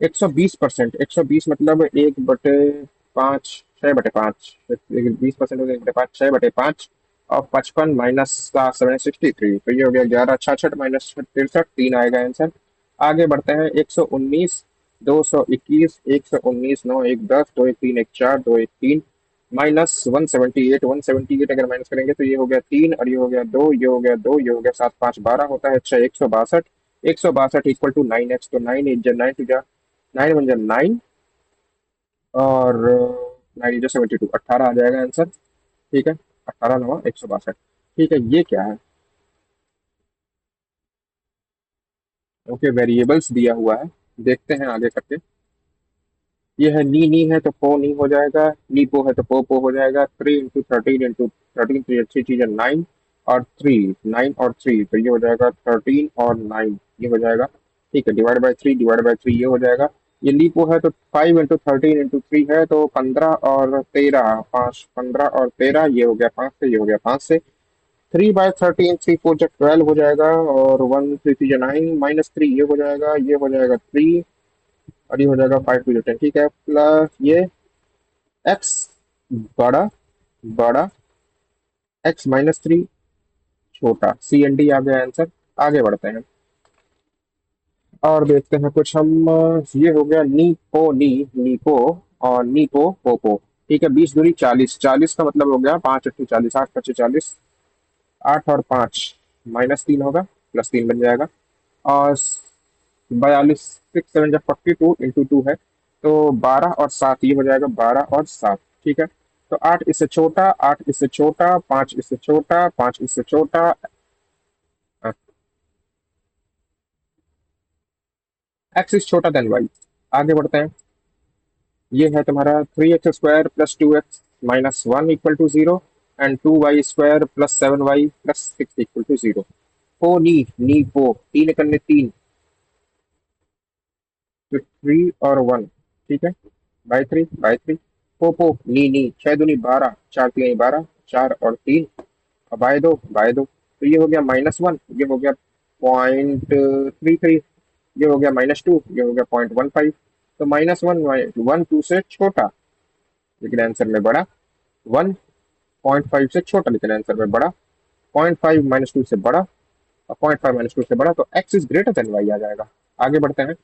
120%, 120 मतलब 1/5, 6/5, 20% हो गया 1/5, 6/5 और 55 माइनस का 763, तो ये हो गया 11 66 माइनस 63, 3 आएगा आंसर। आगे बढ़ते हैं। 119, 221, 119, 9 1 10, 2 1 3 1 4, 2 1 3 माइनस 178, 178 अगर माइनस करेंगे तो ये हो गया 3 और ये हो गया 2, ये हो गया 2, ये हो गया 7 5 12 होता है 6, 162, 162 इक्वल टू 9x, तो 9 8 जा 9 टू जा 9 1 जा 9 और 9 जो 72, 18 आ जाएगा आंसर। ठीक है, 18 9 162। ठीक है, ये क्या है? ओके, वेरिएबल्स दिया हुआ है, देखते हैं आगे करके। ये है नी है तो पो नी हो जाएगा, नी पो है तो पो हो जाएगा। 3 इंटू 13 3 चीज 9 और 9 और 3, तो ये हो जाएगा 13 और 9, ये हो जाएगा। ठीक है, डिवाइड बाई थ्री ये हो जाएगा। ये लीपो है तो 5 इंटू 13 इंटू 3 है तो 15 और 13, 15 और 13, ये हो गया 5 से, ये हो गया 5 से। 3/13, 3 4 जा 12 हो जाएगा और 1 3 3 9 -3, ये हो जाएगा, ये हो जाएगा 3 और ये हो जाएगा 5 2 10। ठीक है, प्लस ये एक्स बड़ा बड़ा x-3 छोटा, CND आ गया आंसर। आगे बढ़ते हैं और देखते हैं कुछ हम। ये हो गया नीपो और नीपो पोपो। ठीक है, 20 दूनी 40, 40 का मतलब हो गया 5 8 40, 8 5 40, 8 और 5 -3 होगा, +3 बन जाएगा। और 42, 6 7 जा 42 इंटू 2 है तो 12 और 7, ये हो जाएगा 12 और 7। ठीक है, तो 8 इससे छोटा, 8 इससे छोटा, 5 इससे छोटा, 5 इससे छोटा। एक्स इज छोटा देन वाई। आगे बढ़ते हैं। ये है तुम्हारा 3x² + 2x - 1 = 0 and 2y² + 7y + 6 = 0। पो नी पो, 3 तो 3 और 1। ठीक है, बाई थ्री पो नी 6 दूनी 12, 4 3 12, 4 और 3 और बाय दो तो ये हो गया -1, ये हो गया 0.33, ये हो गया -2, ये हो गया 0.15। तो -1 1 2 से छोटा लेकिन आंसर में बड़ा, 1.5 से छोटा लेकिन आंसर में बड़ा, 0.5 -2 से बड़ा और 0.5 -2 से बड़ा, तो X is greater than Y आ जाएगा। आगे बढ़ते हैं।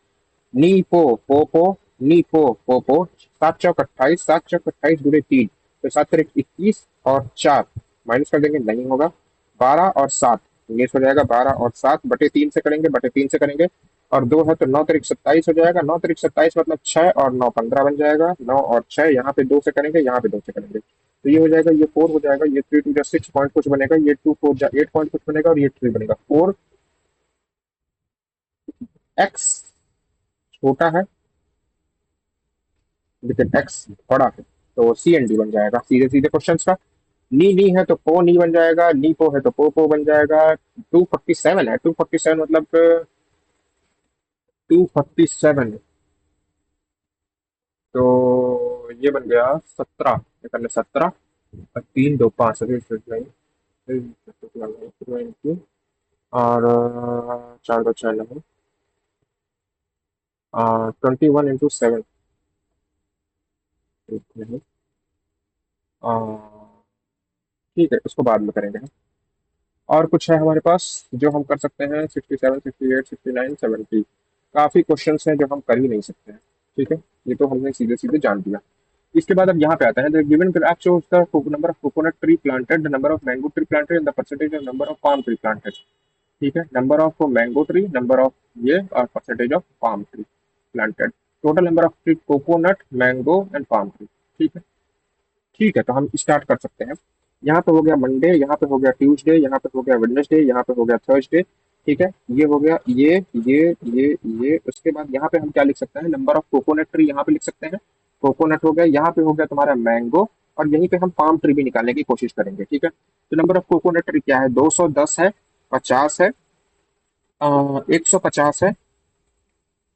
नी पो नी पो 7 चौक 28, 7 चौक 28 × 3, तो 7 × 21 और 4 माइनस कर देंगे, नहीं होगा। 12 और 7 19 हो जाएगा, 12 और 7 बटे 3 से करेंगे, बटे 3 से करेंगे और 2 है तो 9 × 27 हो जाएगा। 9 × 27 मतलब 6 और 9 15 बन जाएगा। 9 और 6 यहाँ पे 2 से करेंगे, यहाँ पे 2 से करेंगे तो ये हो जाएगा, ये 4 हो जाएगा, ये 3 2 जा 6 पॉइंट कुछ बनेगा, ये 2 4 जा 8 पॉइंट कुछ बनेगा और ये 3 बनेगा 4। एक्स छोटा है लेकिन एक्स बड़ा है, तो CND बन जाएगा सीधे सीधे क्वेश्चन का। नी है तो पो नी बन जाएगा, नी पो है तो पो बन जाएगा। 247 है, 247 मतलब 247, तो ये बन गया 17, करने 17 और 3 2 5 और 4 2 6 9 और 21 × 7 नहीं। ठीक है, उसको बाद में करेंगे हम। और कुछ है हमारे पास जो हम कर सकते हैं? 67 68 69 70, काफी क्वेश्चन हैं जो हम कर ही नहीं सकते हैं। ठीक है, ये तो हमने सीधे सीधे जान दिया। इसके बाद अब यहाँ पे आता है, the given graph shows the number of coconut tree planted, the number of mango tree planted and the percentage of number of palm tree planted. ठीक है, number of mango tree, number of ये और percentage of palm tree planted, total number of tree coconut mango and palm tree. ठीक है, ठीक है, तो हम स्टार्ट कर सकते हैं। यहाँ पे हो गया मंडे, यहाँ पे हो गया ट्यूसडे, यहाँ पे हो गया वेडनेसडे, यहाँ पे हो गया थर्सडे। ठीक है, ये हो गया ये उसके बाद यहाँ पे हम क्या लिख सकते हैं? नंबर ऑफ कोकोनट ट्री यहाँ पे लिख सकते हैं, कोकोनट हो गया। यहाँ पे हो गया तुम्हारा मैंगो और यहीं पे हम पाम ट्री भी निकालने की कोशिश करेंगे। ठीक है, तो नंबर ऑफ कोकोनट ट्री क्या है? 210 है, 50 है, 150 है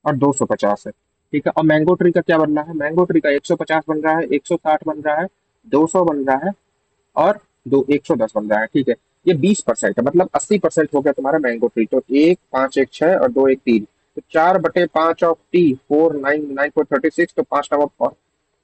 और 250 है। ठीक है, और मैंगो ट्री का क्या बन रहा है? मैंगो ट्री का 150 बन रहा है, 160 बन रहा है, 200 बन रहा है और 110 बन रहा है। ठीक है, ये 20% है, मतलब 80% हो गया तुम्हारा मैंगो ट्री। तो 1 5 1 6 और 2 1 3, तो 4/5 ऑफ टी 4 9 9 4 36, तो 5 9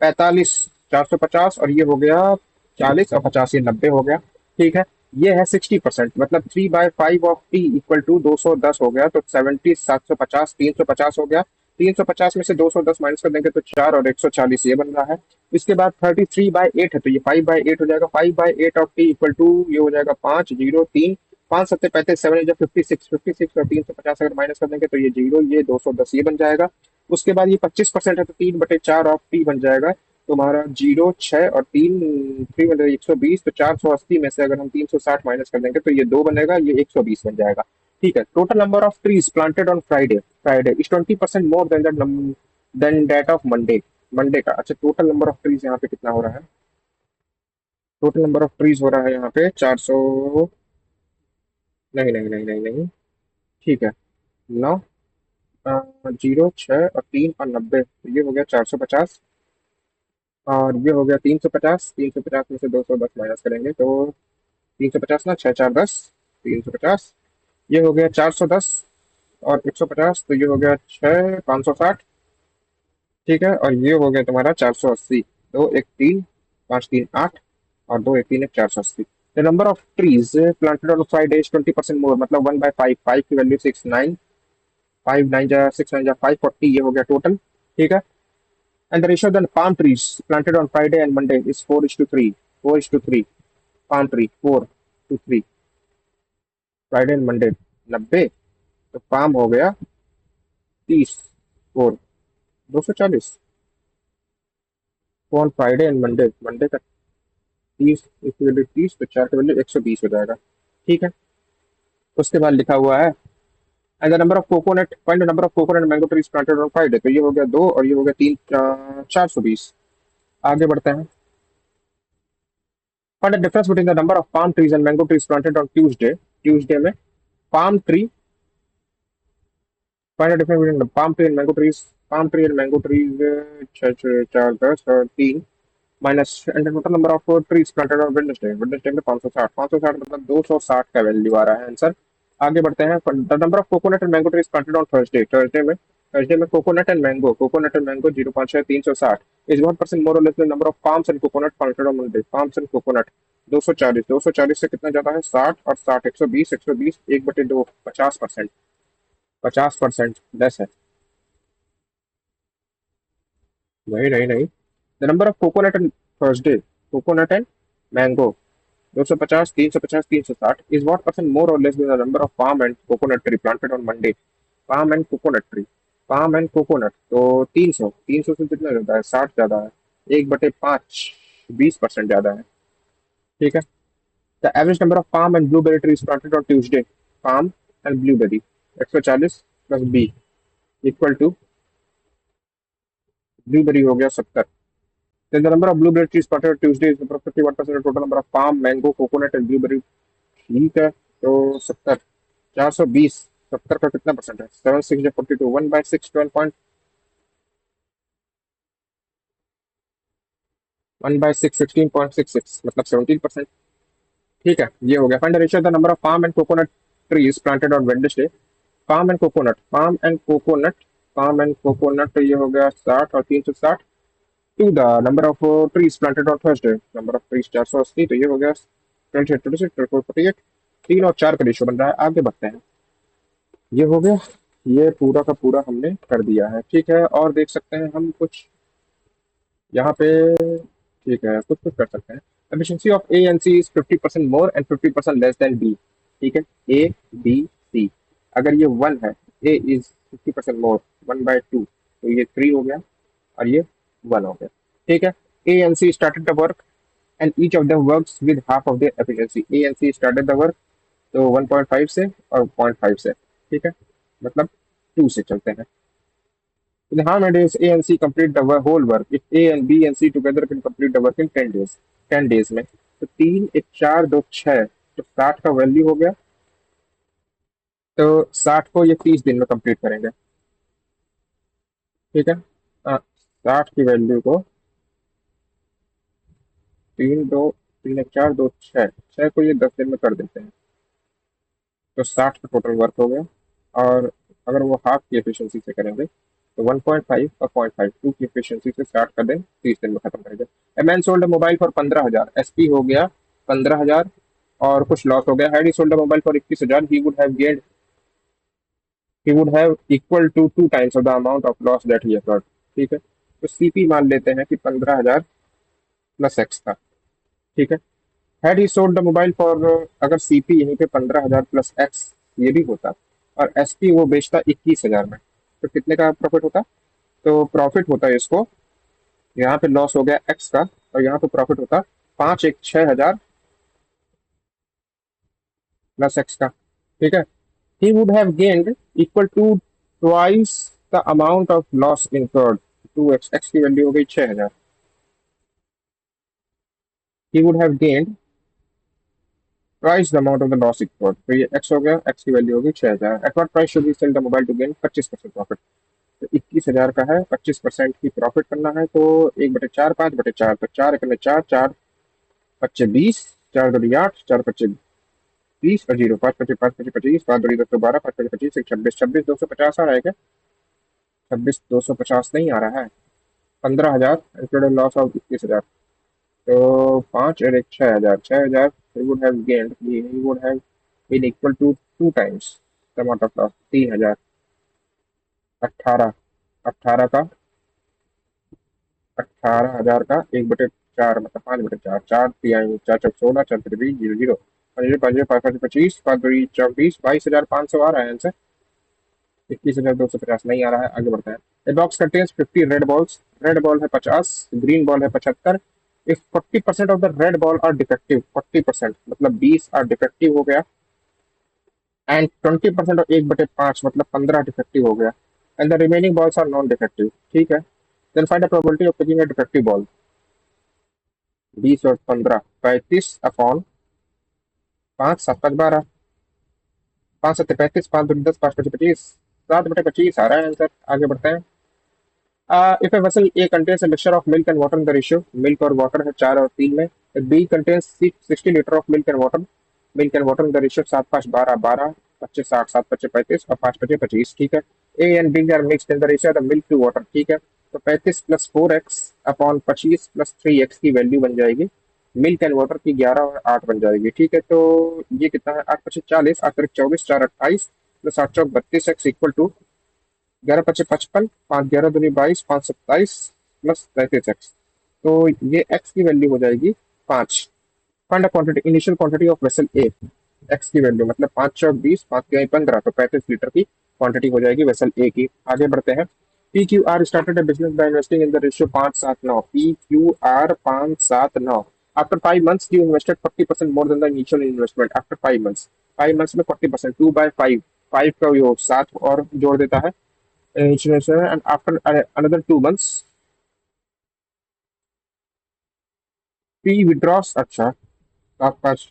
45, 450 और ये हो गया 40 और 50, ये 90 हो गया। ठीक है। ये है 60%, मतलब 3/5 ऑफ टी इक्वल टू 210 हो गया, तो 70, 750, 350 हो गया। 350 में से 210 माइनस कर देंगे तो 4 और 140 ये बन रहा है। इसके बाद 33/8 है, तो ये 5/8 हो जाएगा। 5/8 ऑफ टी इक्वल टू ये हो जाएगा 5, 0, 3, 5 7 35, 7 56, और 350 अगर माइनस कर देंगे तो ये 0, ये 210 ये बन जाएगा। उसके बाद ये 25% है, तो 3/4 ऑफ टी बन जाएगा तुम्हारा। 0, 6 और 3, 120, तो 480 में से अगर हम 360 माइनस कर देंगे तो ये 2 बनेगा, ये 120 बन जाएगा। ठीक है। Total number of trees planted on Friday Friday is 20% more than that of Monday. Monday का अच्छा, टोटल नंबर ऑफ ट्रीज यहाँ पे कितना हो रहा है? टोटल नंबर ऑफ ट्रीज हो रहा है यहाँ पे 400। नहीं नहीं नहीं नहीं नहीं। ठीक है। 9, 0, 6 और 3 और 90, तो ये हो गया 450। और ये हो गया 350। 350 में से 210 माइनस करेंगे तो 350 ना, 6 4 10, 350। ये हो गया 410 और 150, तो ये हो गया 6, 560। ठीक है। और ये हो गया तुम्हारा 480। 2 1 3, 5 3 8, और 2 1 3 1 480। The number of trees planted on Friday is 20% मोर, मतलब 1/5। 5 की वैल्यू 6 9, 5 9 जा 6 9 जा 540, ये हो गया टोटल। ठीक है। And the ratio of the palm trees planted on Friday and Monday is 4:3। 4:3 palm tree 4:3 Friday and Monday. 90, तो पाम हो गया 30 और 240। On Friday and Monday, Monday का 30 इसकी वैल्यू 30, तो 4 की वैल्यू 120 हो जाएगा। ठीक है। उसके बाद लिखा हुआ है and the number of coconut, find the number of coconut mango trees planted on Friday, तो ये हो गया 2 और ये हो गया 3, 420। आगे बढ़ते हैं। Find the difference between the number of palm trees and mango trees planted on Tuesday. Tuesday में palm tree, find the difference between palm tree and mango trees. Palm tree and mango trees 6 6 4 10 और 3 minus and total number of trees planted on Wednesday. Wednesday में 560। 560 मतलब 260 का value आ रहा है answer. आगे बढ़ते हैं। The number of coconut and mango trees planted on Thursday. Thursday में कोकोनट एंड मैंगो 0 5 6 360 इज 1% मोर और less than number of palms and coconut planted on Monday. Palms and coconut 240। 240 से कितना ज्यादा है? 60 और 60, 120। 120 1/2, 50%। 50% लेस है। नहीं नहीं नहीं। The number of coconut and Thursday, coconut and mango 250, 350, 360 is what percent more or less than the number of palm and coconut tree planted on Monday? palm and coconut tree, palm and coconut, तो 300। 300 से कितना ज्यादा है? 60 ज्यादा है। 1/5, 20% ज्यादा है। ठीक है। The average number of palm and blueberry trees planted on Tuesday, palm and blueberry 140 plus b equal to blueberry हो गया 70। Then the number of blueberry trees planted on Tuesday is 51% of total number of palm, mango, coconut and blueberry। ठीक है। तो 70, 420। 70 का कितना percent है? 7 6 42, 1/6 12 1/6 16.66, मतलब 17%। ठीक है। ये हो गया। Find the ratio the number of palm and coconut trees planted on Wednesday. Palm and coconut, palm and coconut, palm and coconut, ये हो गया 60 और 360 to the number of trees planted on Thursday. Number of trees 480, तो ये हो गया 26 3 और 4 का रेशियो बन रहा है। आगे बढ़ते हैं। ये हो गया। ये पूरा का पूरा हमने कर दिया है। ठीक है। और देख सकते हैं हम कुछ यहाँ पे। ठीक है, कुछ कुछ कर सकते हैं। Efficiency of A and C is 50% more and 50% less than B. ठीक है। ए बी सी, अगर ये 1 है, ए इज 50% मोर, 1/2, तो ये 3 हो गया और ये 1 हो गया। ठीक है। A and C started the work and each of them works with half of their efficiency. A and C started the work, तो 1.5 से और 0.5 से। ठीक है। मतलब 2 से चलते हैं। In how many days A and C complete the whole work? If A and B and C together can complete the work in 10 days, 10 days में, तो 3 1 4 2 6, तो 60 का वैल्यू हो गया। तो 60 को ये 30 दिन में कंप्लीट करेंगे। ठीक है। 60 की वैल्यू को 3 को ये 10 दिन में कर देते हैं, तो 60 का टोटल वर्क हो गया। और अगर वो हाफ की एफिशिएंसी से करेंगे तो 1.5 और 0.5 टू की एफिशिएंसी से स्टार्ट कर दें, 30 दिन में खत्म कर दें। A man sold mobile for 15,000, SP हो गया 15,000 और कुछ लॉस हो गया। Had he sold mobile for 21,000, he would have equal to 2 times of the amount of loss that he incurred। ठीक है, तो सीपी मान लेते हैं कि 15,000 प्लस एक्स था। ठीक है, had he sold the mobile for, अगर सीपी यहीं पे 15,000 प्लस एक्स ये भी होता और एसपी वो बेचता 21,000 में, तो कितने का प्रॉफिट होता? तो प्रॉफिट होता है इसको, यहाँ पे लॉस हो गया एक्स का और यहाँ पे प्रॉफिट होता 5 1 6 हजार प्लस एक्स का। ठीक है, he would have gained equal to twice the amount of loss incurred। 2x, x की वैल्यू हो गई 6,000। he would have gained twice the amount of the loss incurred, तो ये x हो गया, x की वैल्यू होगी 6,000। at what price should we sell the mobile to gain 25% profit? तो 21,000 का है, 25% की प्रॉफिट करना है, तो 1/4 5/4, तो 4 करने 4 4 25 20, 4 2 8, 4 25 30 और 0 5 25 5 25 25, 5 2 10 12, 5 5 25 26 26 250 आ रहा है क्या? 26 250 नहीं आ रहा है। 15,000 इंक्लूडिंग लॉस ऑफ 21,000, तो 5 और 1 6,000, 6,000 he would have gained, he would have been equal to 2 times the amount of loss। 3,000, 18 18 का 18,000 का 1/4 मतलब 5/4, 4 3 4 4 16, 4 3 20 0 0, 5 5 5 5 25, 5 2 24, 22,500 आ रहा है आंसर। 21,250 नहीं आ रहा है, आगे बढ़ते हैं। A box contains 50 red balls, red ball है 50, ग्रीन बॉल है 75। If 40% of the red ball are defective, 40% मतलब 20 आर डिफेक्टिव हो गया, एंड 20% ऑफ 1/5 मतलब 15 डिफेक्टिव हो गया, and the remaining balls are non defective. ठीक है, then find the probability of picking a defective ball. 20 और 15, 35 अपॉन 5 7 5 12, 5 7 35, 5 2 10, 5 5 25, 7/25 आ रहा है आंसर। आगे बढ़ते हैं। If a vessel A contains a mixture of milk and water in the ratio, milk और water है 4 और 3 में, if B contains 60 liter of milk and water in the ratio 7 5 12 12, 25 60, 7 25 35 और 5 25 25। ठीक है, A and B are mixed in the ratio of the milk to water। ठीक है, तो 35 plus 4x upon 25 plus 3x की वैल्यू बन जाएगी मिल्क एंड वाटर की 11 और 8 बन जाएगी। ठीक है, तो ये कितना है? 8 25 40, 8 24, 4 28 प्लस 8 चौक 32 एक्स इक्वल टू 11 25 55, 5 11 दूनी 22, 5 27 प्लस 33 एक्स। तो ये एक्स की वैल्यू हो जाएगी 5। Find quantity, initial quantity of vessel A, x की वैल्यू मतलब 5 चौक 20, 5 तिहाई 15, तो 35 लीटर की क्वांटिटी हो जाएगी वेसल ए की। आगे बढ़ते हैं। P Q are started A business by investing in the ratio 5 7 9। P Q are 5 7 9, after 5 months you invested 40% more than the initial investment। After 5 months, 5 months में 40%, 2/5, 5 का योग 7 और जोड़ देता है insurance, and after another 2 months P withdraws, अच्छा 7 5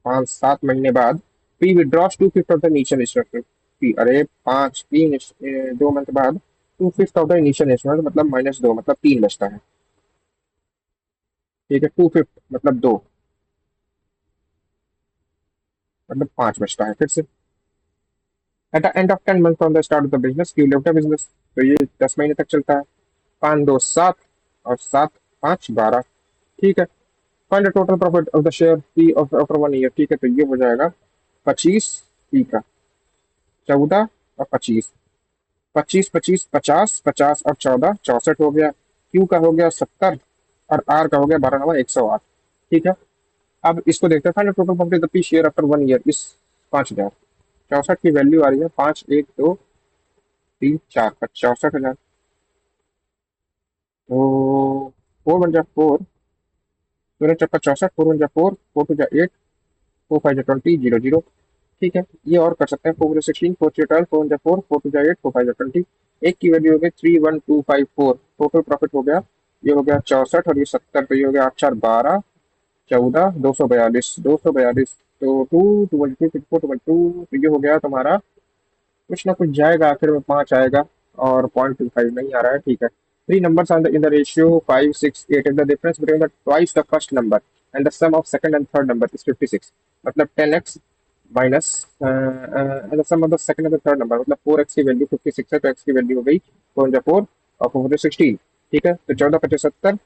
5 7 महीने बाद P withdraws 2/5 of the initial investment. P अरे 2 मंथ बाद 2/5 ऑफ द इनिशियल इन्वेस्टमेंट मतलब -2 मतलब 3 बचता है। ठीक है, 2/5 मतलब 2 मतलब 5 बचता है। फिर से at the end of 10 months from the start of the business, business, तो ये 10 महीने तक चलता है। 5 2 7 और 7 5 12। ठीक है, find the total profit of the share P of after 1 year. ठीक है, तो ये हो जाएगा 25 पी का, 14 और 25, 25 25 50, 50 और 14 64 हो गया। क्यू का हो गया 70 और आर का हो गया 12 9 108। ठीक है, अब इसको देखते हैं। Find the total profit of the P share after 1 year इस 5,000। 64 की वैल्यू आ रही है 5 1 2 3 4 का 64,000, तो 4 1 जा 4, 4 चक्का 64, 4 1 जा 4, 4 2 जा 8, 4 5 जा 20 0 0। ठीक है, ये और कर सकते हैं। 4 16, 4 12, 4 1 जा 4, 4 2 जा 8, 4 5 जा 20, एक की वैल्यू हो गई 31254। टोटल प्रॉफिट हो गया, ये हो गया 64 और ये 70, तो ये हो गया 8 4 12 14 242 242, तो 2 2 2 4 2, तो ये हो गया तुम्हारा, कुछ ना कुछ जाएगा आखिर में 5 आएगा और 0.25 नहीं आ रहा है। ठीक है, three numbers are in the ratio 5 6 8, if the difference between the twice the first number and the sum of second and third number is 56, मतलब 10x minus the sum of the second और third number, मतलब 4x की value 56 है तो x की value हो गई 4 और 4 16। ठीक है, तो 14 75,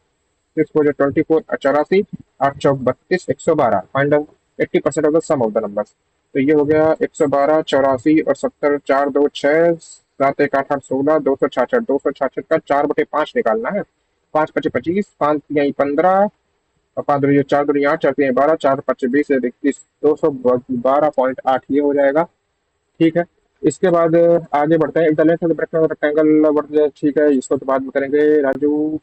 6 4 24, 84, 8 चौक 32, 112, find 80% of the sum of the numbers. तो ये हो गया 112, 84 और 70, 4 2 6, 7 1 8 8 16, 266, 266 का 4/5 निकालना है। 5 5 25, 5 3 15, और 5 2 4 2 8, 4 3 12, 4 5 20, 212.8 ये हो जाएगा। ठीक है, इसके बाद आगे बढ़ते हैं। इंटरलेंथ ऑफ द रेक्टेंगल वर्ड, ठीक है, इसको तो बाद में करेंगे। Raju,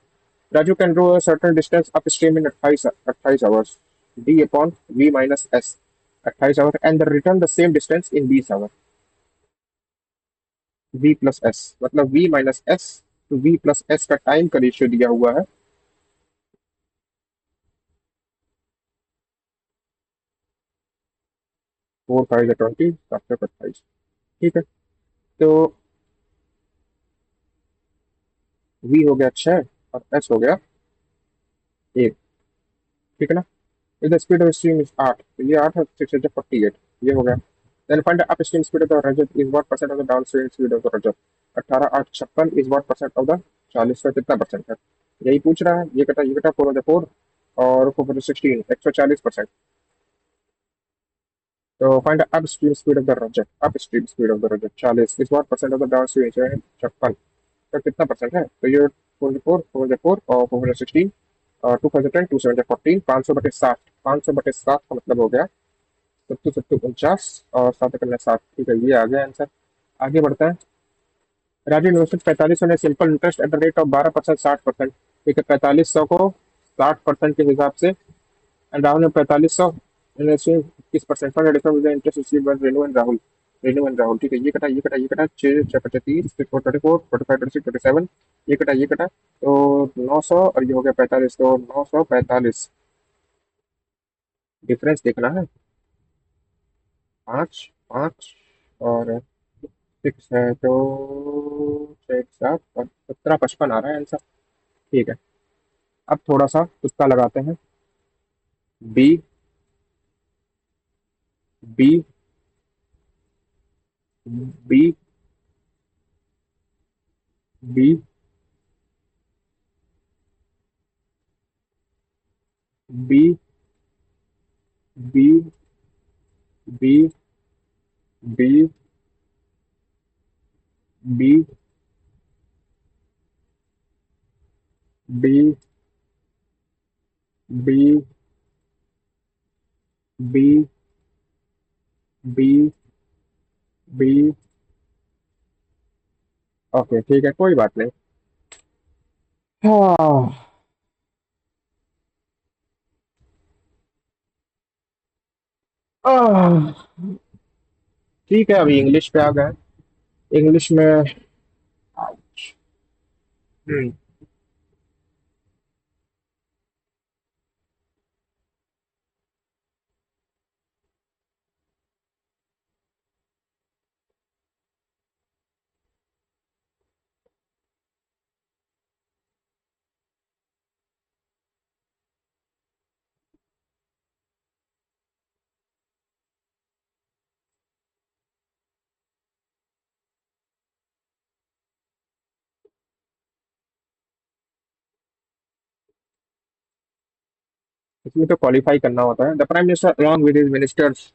Raju can draw a certain distance upstream in 28 hours, d upon v minus s, 28 hour, and return the same distance in 20 hour, v plus s, मतलब v माइनस s तो v plus s का टाइम का ratio दिया हुआ है। 4 5 20, 7 28। ठीक है, तो v हो गया 6 और s हो गया 1। ठीक है ना, if the speed of stream is 8, तो ये 8 है, 6 है 48, ये हो गया। then find the upstream speed of the Rajat is what percent of the downstream speed of the Rajat, 18 8 56 is what percent of the 40 का कितना परसेंट है, यही पूछ रहा है। ये कटा 4 और 4 16, 140%। तो find upstream speed of the Rajat, upstream speed of the Rajat 40 is what percent of the downstream है 56 का कितना परसेंट है। तो ये 4 और 416 और 2010, 2 7 14, 500/7, 500/7 का मतलब हो गया 70 70 49 और 7 करना 7। ठीक है, ये आ गया आंसर। आगे बढ़ता है। राजू इन्वेस्टेड 4500 ने simple interest at the rate of 12%, 60%। ठीक है, 4500 को 60% के हिसाब से, एंड राहुल ने 4500 investing 21% fund addition with interest received by Renu and Rahul, Renu and Rahul. ठीक है, ये कटा 6 6 25, 6 4 34, 45 26 27, ये कटा तो 900 और ये हो गया 45, तो 945 डिफरेंस देखना है। 5 5 और 6 है तो 6 7 और 17 55 आ रहा है आंसर। ठीक है, अब थोड़ा सा तुक्का लगाते हैं। B, B, B, B, B, B, B, B, B, B, B, B, B, B. Okay, ठीक है, कोई बात नहीं। हाँ, आह, ठीक है, अभी इंग्लिश पे आ गए। इंग्लिश में हम्म, इसमें तो क्वालिफाई करना होता है। The prime minister along with his ministers.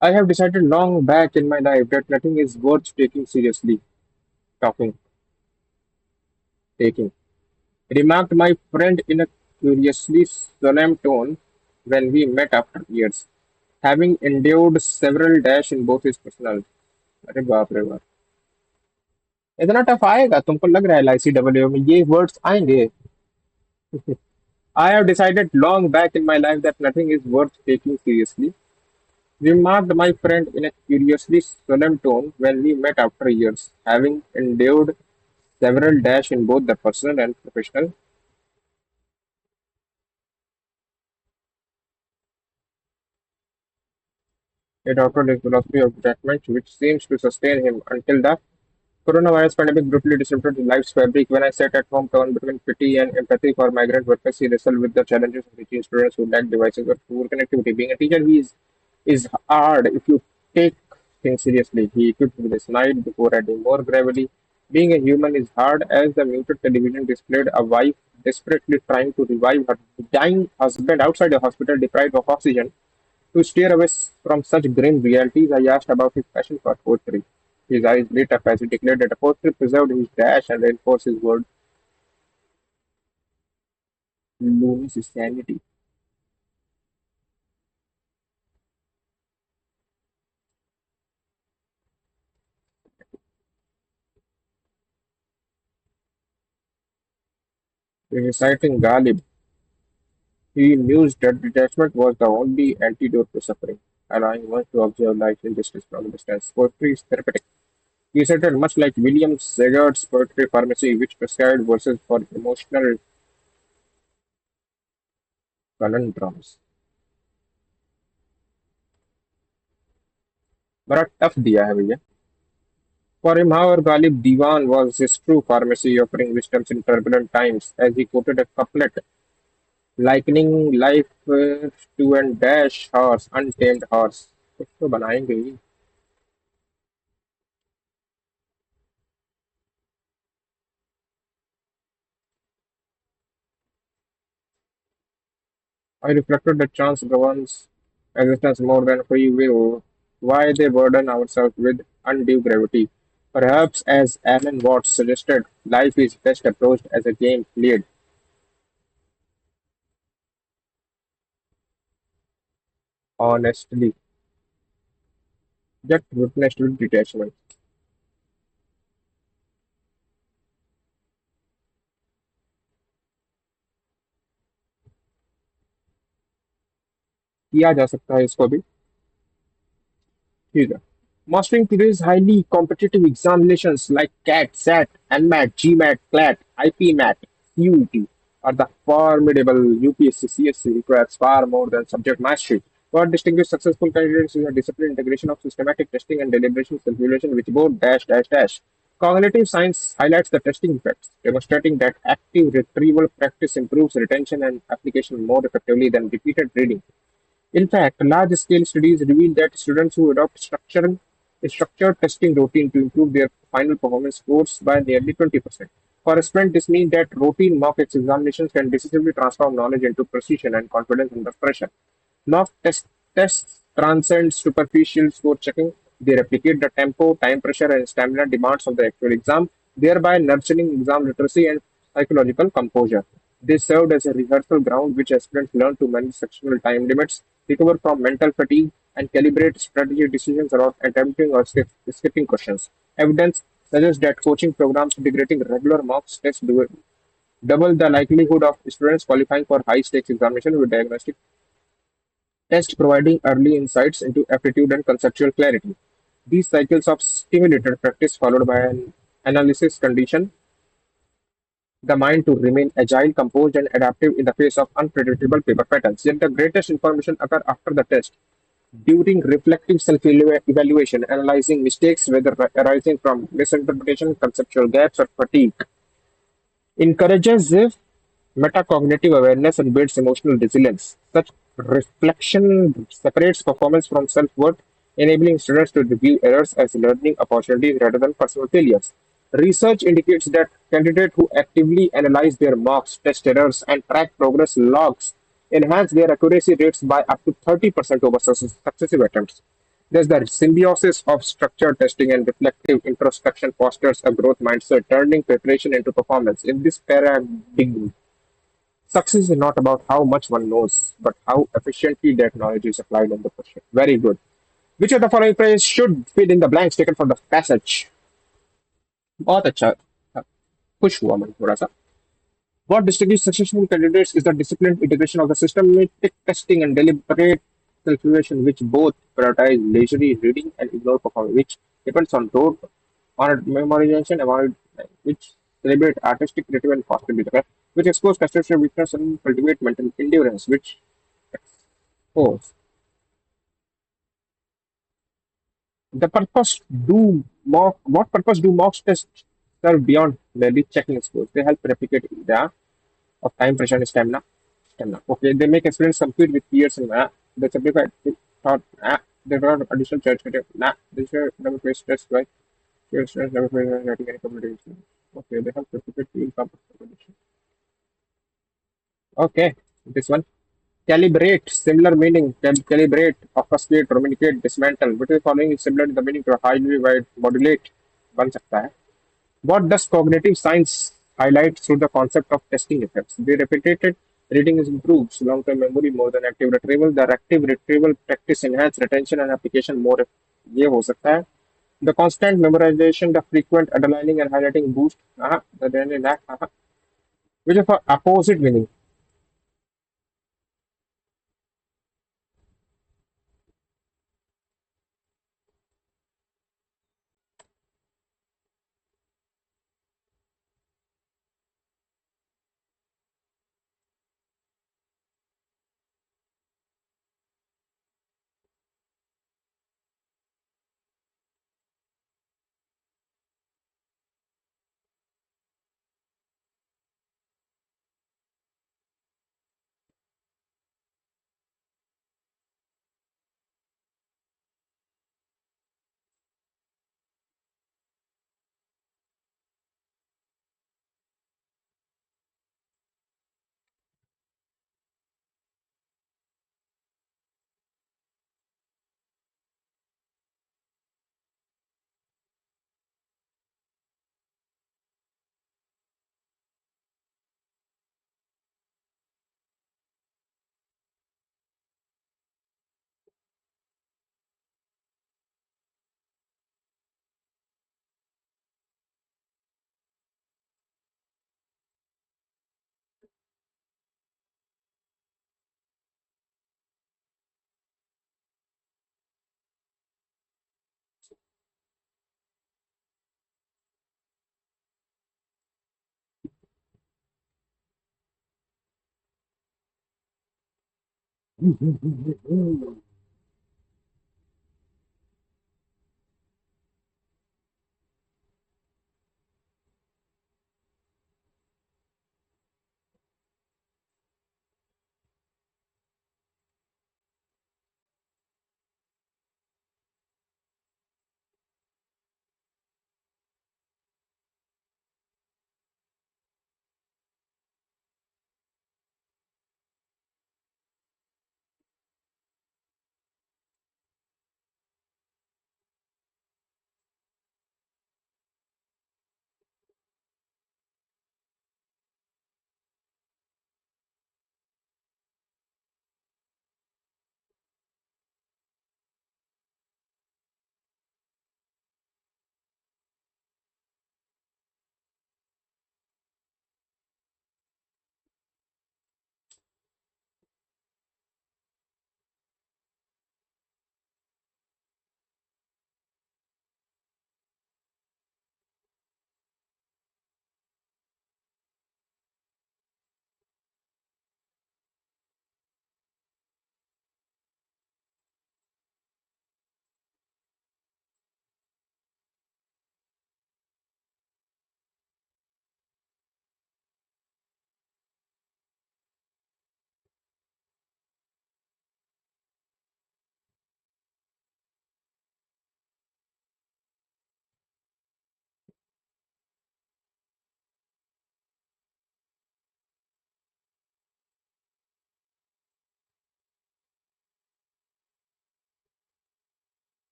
I have decided long back in my life that nothing is worth taking seriously. Talking, taking. Remarked my friend in a curiously solemn tone when we met after years, having endured several dash in both his personal. अरे बाप रे बाप, इतना tough आएगा तुमको लग रहा है LICW में ये वर्ड्स आएंगे? I have decided long back in my life that nothing is worth taking seriously, remarked my friend in a curiously solemn tone when we met after years, having endured several dash in both the personal and professional. He adopted a philosophy of detachment which seems to sustain him until the coronavirus pandemic brutally disrupted his life's fabric. When I sat at home torn between pity and empathy for migrant workers, he wrestled with the challenges of teaching students who lack devices or poor connectivity. Being a teacher, is hard if you take things seriously. He equipped with a slide before adding more gravity. Being a human is hard as the muted television displayed a wife desperately trying to revive her dying husband outside a hospital deprived of oxygen. To steer away from such grim realities, I asked about his passion for poetry. His eyes lit up as he declared that poetry preserved his dash and reinforced his word luminous sanity. Reciting Ghalib, he mused that detachment was the only antidote to suffering, allowing one to observe life injustice from a distance. Poetry is therapeutic. He cited much like William Segart's poetry pharmacy, which prescribed verses for emotional conundrums. बड़ा tough दिया है भैया. For him, however, Ghalib Diwan was his true pharmacy, offering wisdoms in turbulent times, as he quoted a couplet likening life to an dash horse, untamed horse. कुछ तो बनाएंगे ही. I reflected that chance governs existence more than free will. Why they burden ourselves with undue gravity? Perhaps, as Alan Watts suggested, life is best approached as a game played honestly, yet witnessed with detachment. किया जा सकता है इसको भी. ठीक है. Mastering today's highly competitive examinations like CAT, SAT, NMAT, GMAT, CLAT, IPMAT, CUET are the formidable UPSC CSC requires far more than subject mastery. What distinguishes successful candidates is a disciplined integration of systematic testing and deliberation self-evaluation which both dash dash dash. Cognitive science highlights the testing effects, demonstrating that active retrieval practice improves retention and application more effectively than repeated reading. In fact, large-scale studies reveal that students who adopt a structured testing routine to improve their final performance scores by nearly 20%. For a student, this means that routine mock examinations can decisively transform knowledge into precision and confidence under pressure. Tests transcend superficial score checking. They replicate the tempo, time pressure, and stamina demands of the actual exam, thereby nurturing exam literacy and psychological composure. They served as a rehearsal ground which aspirants learn to manage sectional time limits, recover from mental fatigue, and calibrate strategic decisions around attempting or skipping questions. Evidence suggests that coaching programs integrating regular mock tests double the likelihood of students qualifying for high stakes examination with diagnostic tests providing early insights into aptitude and conceptual clarity. These cycles of stimulated practice followed by an analysis condition the mind to remain agile, composed, and adaptive in the face of unpredictable paper patterns. Yet the greatest information occur after the test. During reflective self-evaluation, analyzing mistakes, whether arising from misinterpretation, conceptual gaps, or fatigue, encourages metacognitive awareness and builds emotional resilience. Such reflection separates performance from self-worth, enabling students to review errors as learning opportunities rather than personal failures. Research indicates that candidates who actively analyze their mocks, test errors, and track progress logs enhance their accuracy rates by up to 30% over successive attempts. Thus, the symbiosis of structured testing and reflective introspection fosters a growth mindset, turning preparation into performance. In this paradigm, success is not about how much one knows, but how efficiently that knowledge is applied in the question. Very good. Which of the following phrase should fill in the blanks taken from the passage? बहुत अच्छा खुश हुआ मैं थोड़ा सा. What distinguishes successful candidates is the disciplined integration of the systematic testing and deliberate calculation, which both prioritize leisurely reading and ignore performance, which depends on rote on memorization, avoid which celebrate artistic creative and foster behavior, which expose constitutional weakness and cultivate mental endurance, which expose the purpose do mock what purpose do mock tests serve beyond merely checking scores? They help replicate the of time pressure and stamina. Stamina. Okay, they make experience compete with peers and they simplify thought. They run additional church material. They share never face stress by share stress never face writing any communication. Okay, they help replicate field competition. Okay, this one. Calibrate, similar meaning. Calibrate, obfuscate, communicate, dismantle. Which is following is similar in the meaning to highly wide modulate. बन सकता है. What does cognitive science highlight through the concept of testing effects? The repeated reading is improves long-term memory more than active retrieval. The active retrieval practice enhance retention and application more. ये हो सकता है. The constant memorization, the frequent underlining and highlighting boost. The then that. Which is for opposite meaning.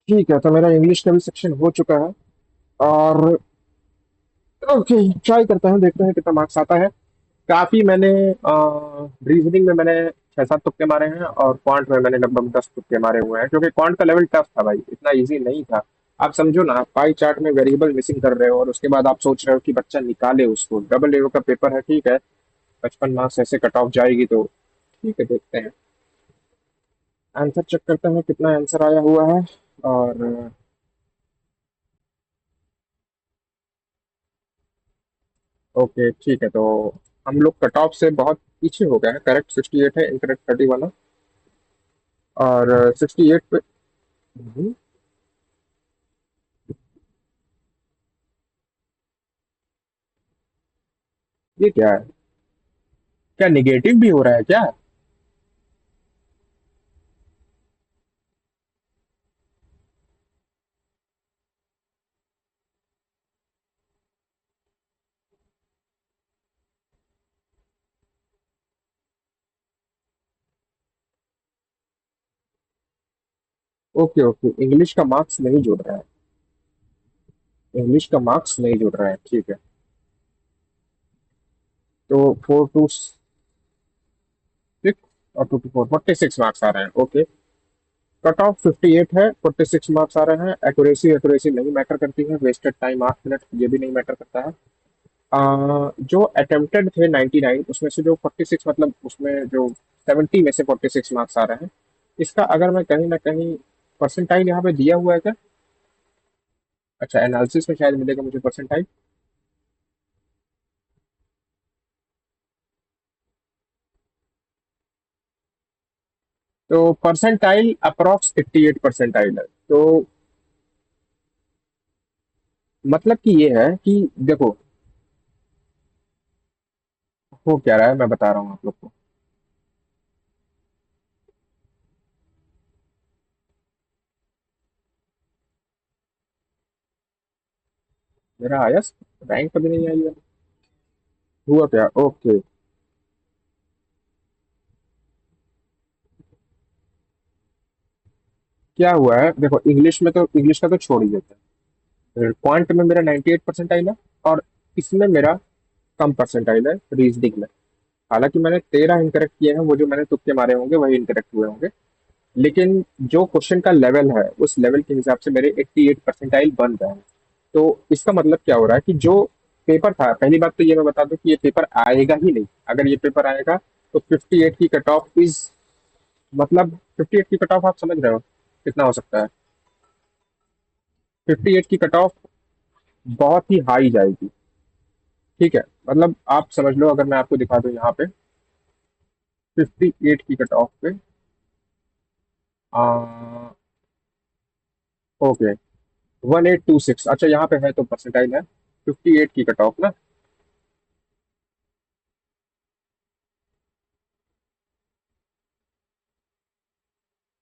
ठीक है, तो मेरा English का भी सेक्शन हो चुका है। और ओके, ट्राई करते हैं, देखते हैं कितना मार्क्स आता है। काफी मैंने रीजनिंग में मैंने 6-7 तुक्के मारे हैं, और क्वांट में मैंने लगभग 10 तुक्के मारे हुए हैं, क्योंकि क्वांट का लेवल टफ था भाई, इतना इजी नहीं था। आप समझो ना, पाई चार्ट में वेरिएबल मिसिंग कर रहे हो, और उसके बाद आप सोच रहे हो कि बच्चा निकाले उसको। डबल लेवल का पेपर है, ठीक है, 55 मार्क्स ऐसे कट ऑफ जाएगी तो ठीक है, देखते हैं। आंसर चेक करते हैं कितना आंसर आया हुआ है। और ओके ठीक है, तो हम लोग कट ऑफ से बहुत पीछे हो गए हैं। करेक्ट 68 है, इनकरेक्ट 31 है। और 68 पे। हम्म, ये क्या है? क्या निगेटिव भी हो रहा है क्या? ओके ओके, इंग्लिश का मार्क्स नहीं जुड़ रहा है। इंग्लिश का मार्क्स नहीं जुड़ रहा है, ठीक है। तो 4 to 6 और 2 to 4, 46 मार्क्स आ रहे हैं, ओके। कट ऑफ 58 है, 46 मार्क्स आ रहे हैं। एक्यूरेसी एक्यूरेसी नहीं मैटर करती है, वेस्टेड टाइम 8 मिनट ये भी नहीं मैटर करता है। जो अटेम्प्टेड थे 99, उसमें से जो 46, मतलब उसमें जो 70 में से 46 मार्क्स आ रहे हैं, इसका अगर मैं कहीं ना कहीं परसेंटाइल यहाँ पे दिया हुआ है क्या? अच्छा, एनालिसिस में शायद मिलेगा मुझे परसेंटाइल। तो परसेंटाइल अप्रॉक्स 88 परसेंटाइल है। तो मतलब कि ये है कि देखो, हो क्या रहा है मैं बता रहा हूँ आप लोग को। मेरा आया, रैंक कभी नहीं आई है। हुआ क्या? ओके। क्या हुआ है देखो, इंग्लिश में तो, इंग्लिश का तो छोड़ ही देते हैं। क्वांट में मेरा 98 परसेंटाइल है, और इसमें मेरा कम परसेंटाइल है रीजनिंग में। हालांकि मैंने 13 इनकरेक्ट किए हैं, वो जो मैंने तुक्के मारे होंगे वही इनकरेक्ट हुए होंगे। लेकिन जो क्वेश्चन का लेवल है, उस लेवल के हिसाब से मेरे 88 परसेंटाइल बन रहे हैं। तो इसका मतलब क्या हो रहा है कि जो पेपर था, पहली बात तो ये मैं बता दूं कि ये पेपर आएगा ही नहीं। अगर ये पेपर आएगा तो 58 की कट ऑफ इज, मतलब 58 की कट ऑफ आप समझ रहे हो कितना हो सकता है? 58 की कट ऑफ बहुत ही हाई जाएगी, ठीक है। मतलब आप समझ लो, अगर मैं आपको दिखा दूं यहाँ पे 58 की कट ऑफ पे, आ, ओके, 1826, अच्छा यहाँ पे है तो परसेंटाइल है 58 की कट ऑफ ना।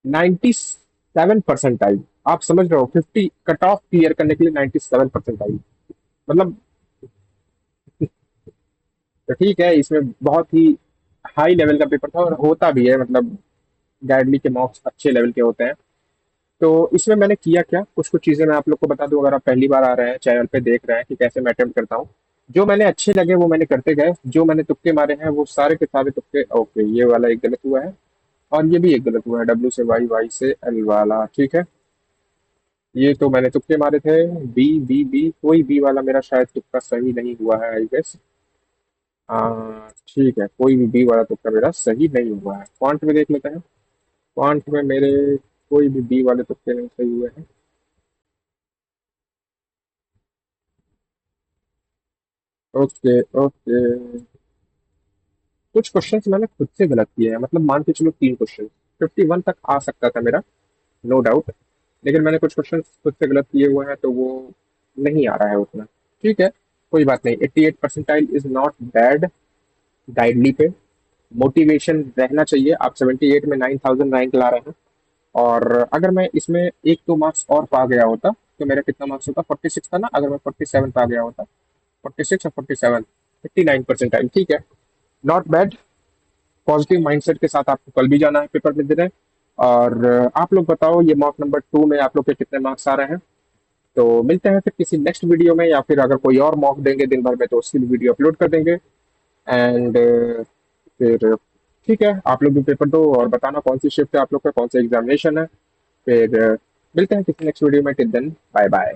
97 परसेंटाइल, आप समझ रहे हो? 50 कट ऑफ क्लियर करने के लिए 97 परसेंटाइल, मतलब। तो ठीक है, इसमें बहुत ही हाई लेवल का पेपर था, और होता भी है, मतलब गाइडली के मार्क्स अच्छे लेवल के होते हैं। तो इसमें मैंने किया क्या, कुछ कुछ चीजें मैं आप लोग को बता दूं, अगर आप पहली बार आ रहे हैं चैनल पे, देख रहे हैं कि कैसे मैं अटेम्प्ट करता हूँ। जो मैंने अच्छे लगे वो मैंने करते गए, जो मैंने तुक्के मारे हैं वो सारे के सारे तुक्के, ओके ये वाला एक गलत हुआ है, और ये भी एक गलत हुआ है, डब्ल्यू से वाई, वाई से एल वाला, ठीक है। ये तो मैंने तुक्के मारे थे। बी बी बी, कोई बी वाला मेरा शायद तुक्का सही नहीं हुआ है, आई गेस। ठीक है, कोई भी बी वाला तुक्का मेरा सही नहीं हुआ है। फॉन्ट में देख लेते हैं। फॉन्ट में मेरे कोई भी बी वाले तुक्के नहीं सही हुए हैं। ओके ओके, कुछ क्वेश्चंस मैंने खुद से गलत किए हैं, मतलब मान के चलो 3 क्वेश्चन, 51 तक आ सकता था मेरा, नो डाउट। लेकिन मैंने कुछ क्वेश्चन खुद से गलत किए हुए हैं, तो वो नहीं आ रहा है उतना। ठीक है, कोई बात नहीं, 88 परसेंटाइल इज नॉट बैड। गाइडली पे मोटिवेशन रहना चाहिए। आप 78 में 9000 रैंक ला रहे हैं, और अगर मैं इसमें 1-2 मार्क्स और पा गया होता, तो मेरा कितना मार्क्स होता? 46 था ना, अगर मैं 47 पा गया होता, 46 और 47, 59 परसेंटाइल, ठीक है, नॉट बैड। पॉजिटिव माइंडसेट के साथ आपको कल भी जाना है पेपर में देने, और आप लोग बताओ ये मॉक नंबर 2 में आप लोग के कितने मार्क्स आ रहे हैं। तो मिलते हैं फिर किसी नेक्स्ट वीडियो में, या फिर अगर कोई और मॉक देंगे दिन भर में तो उसकी भी वीडियो अपलोड कर देंगे। एंड फिर ठीक है, आप लोग भी पेपर दो और बताना कौन सी शिफ्ट है आप लोग का, कौन सा एग्जामिनेशन है। फिर मिलते हैं किसी नेक्स्ट वीडियो में। Till then bye bye.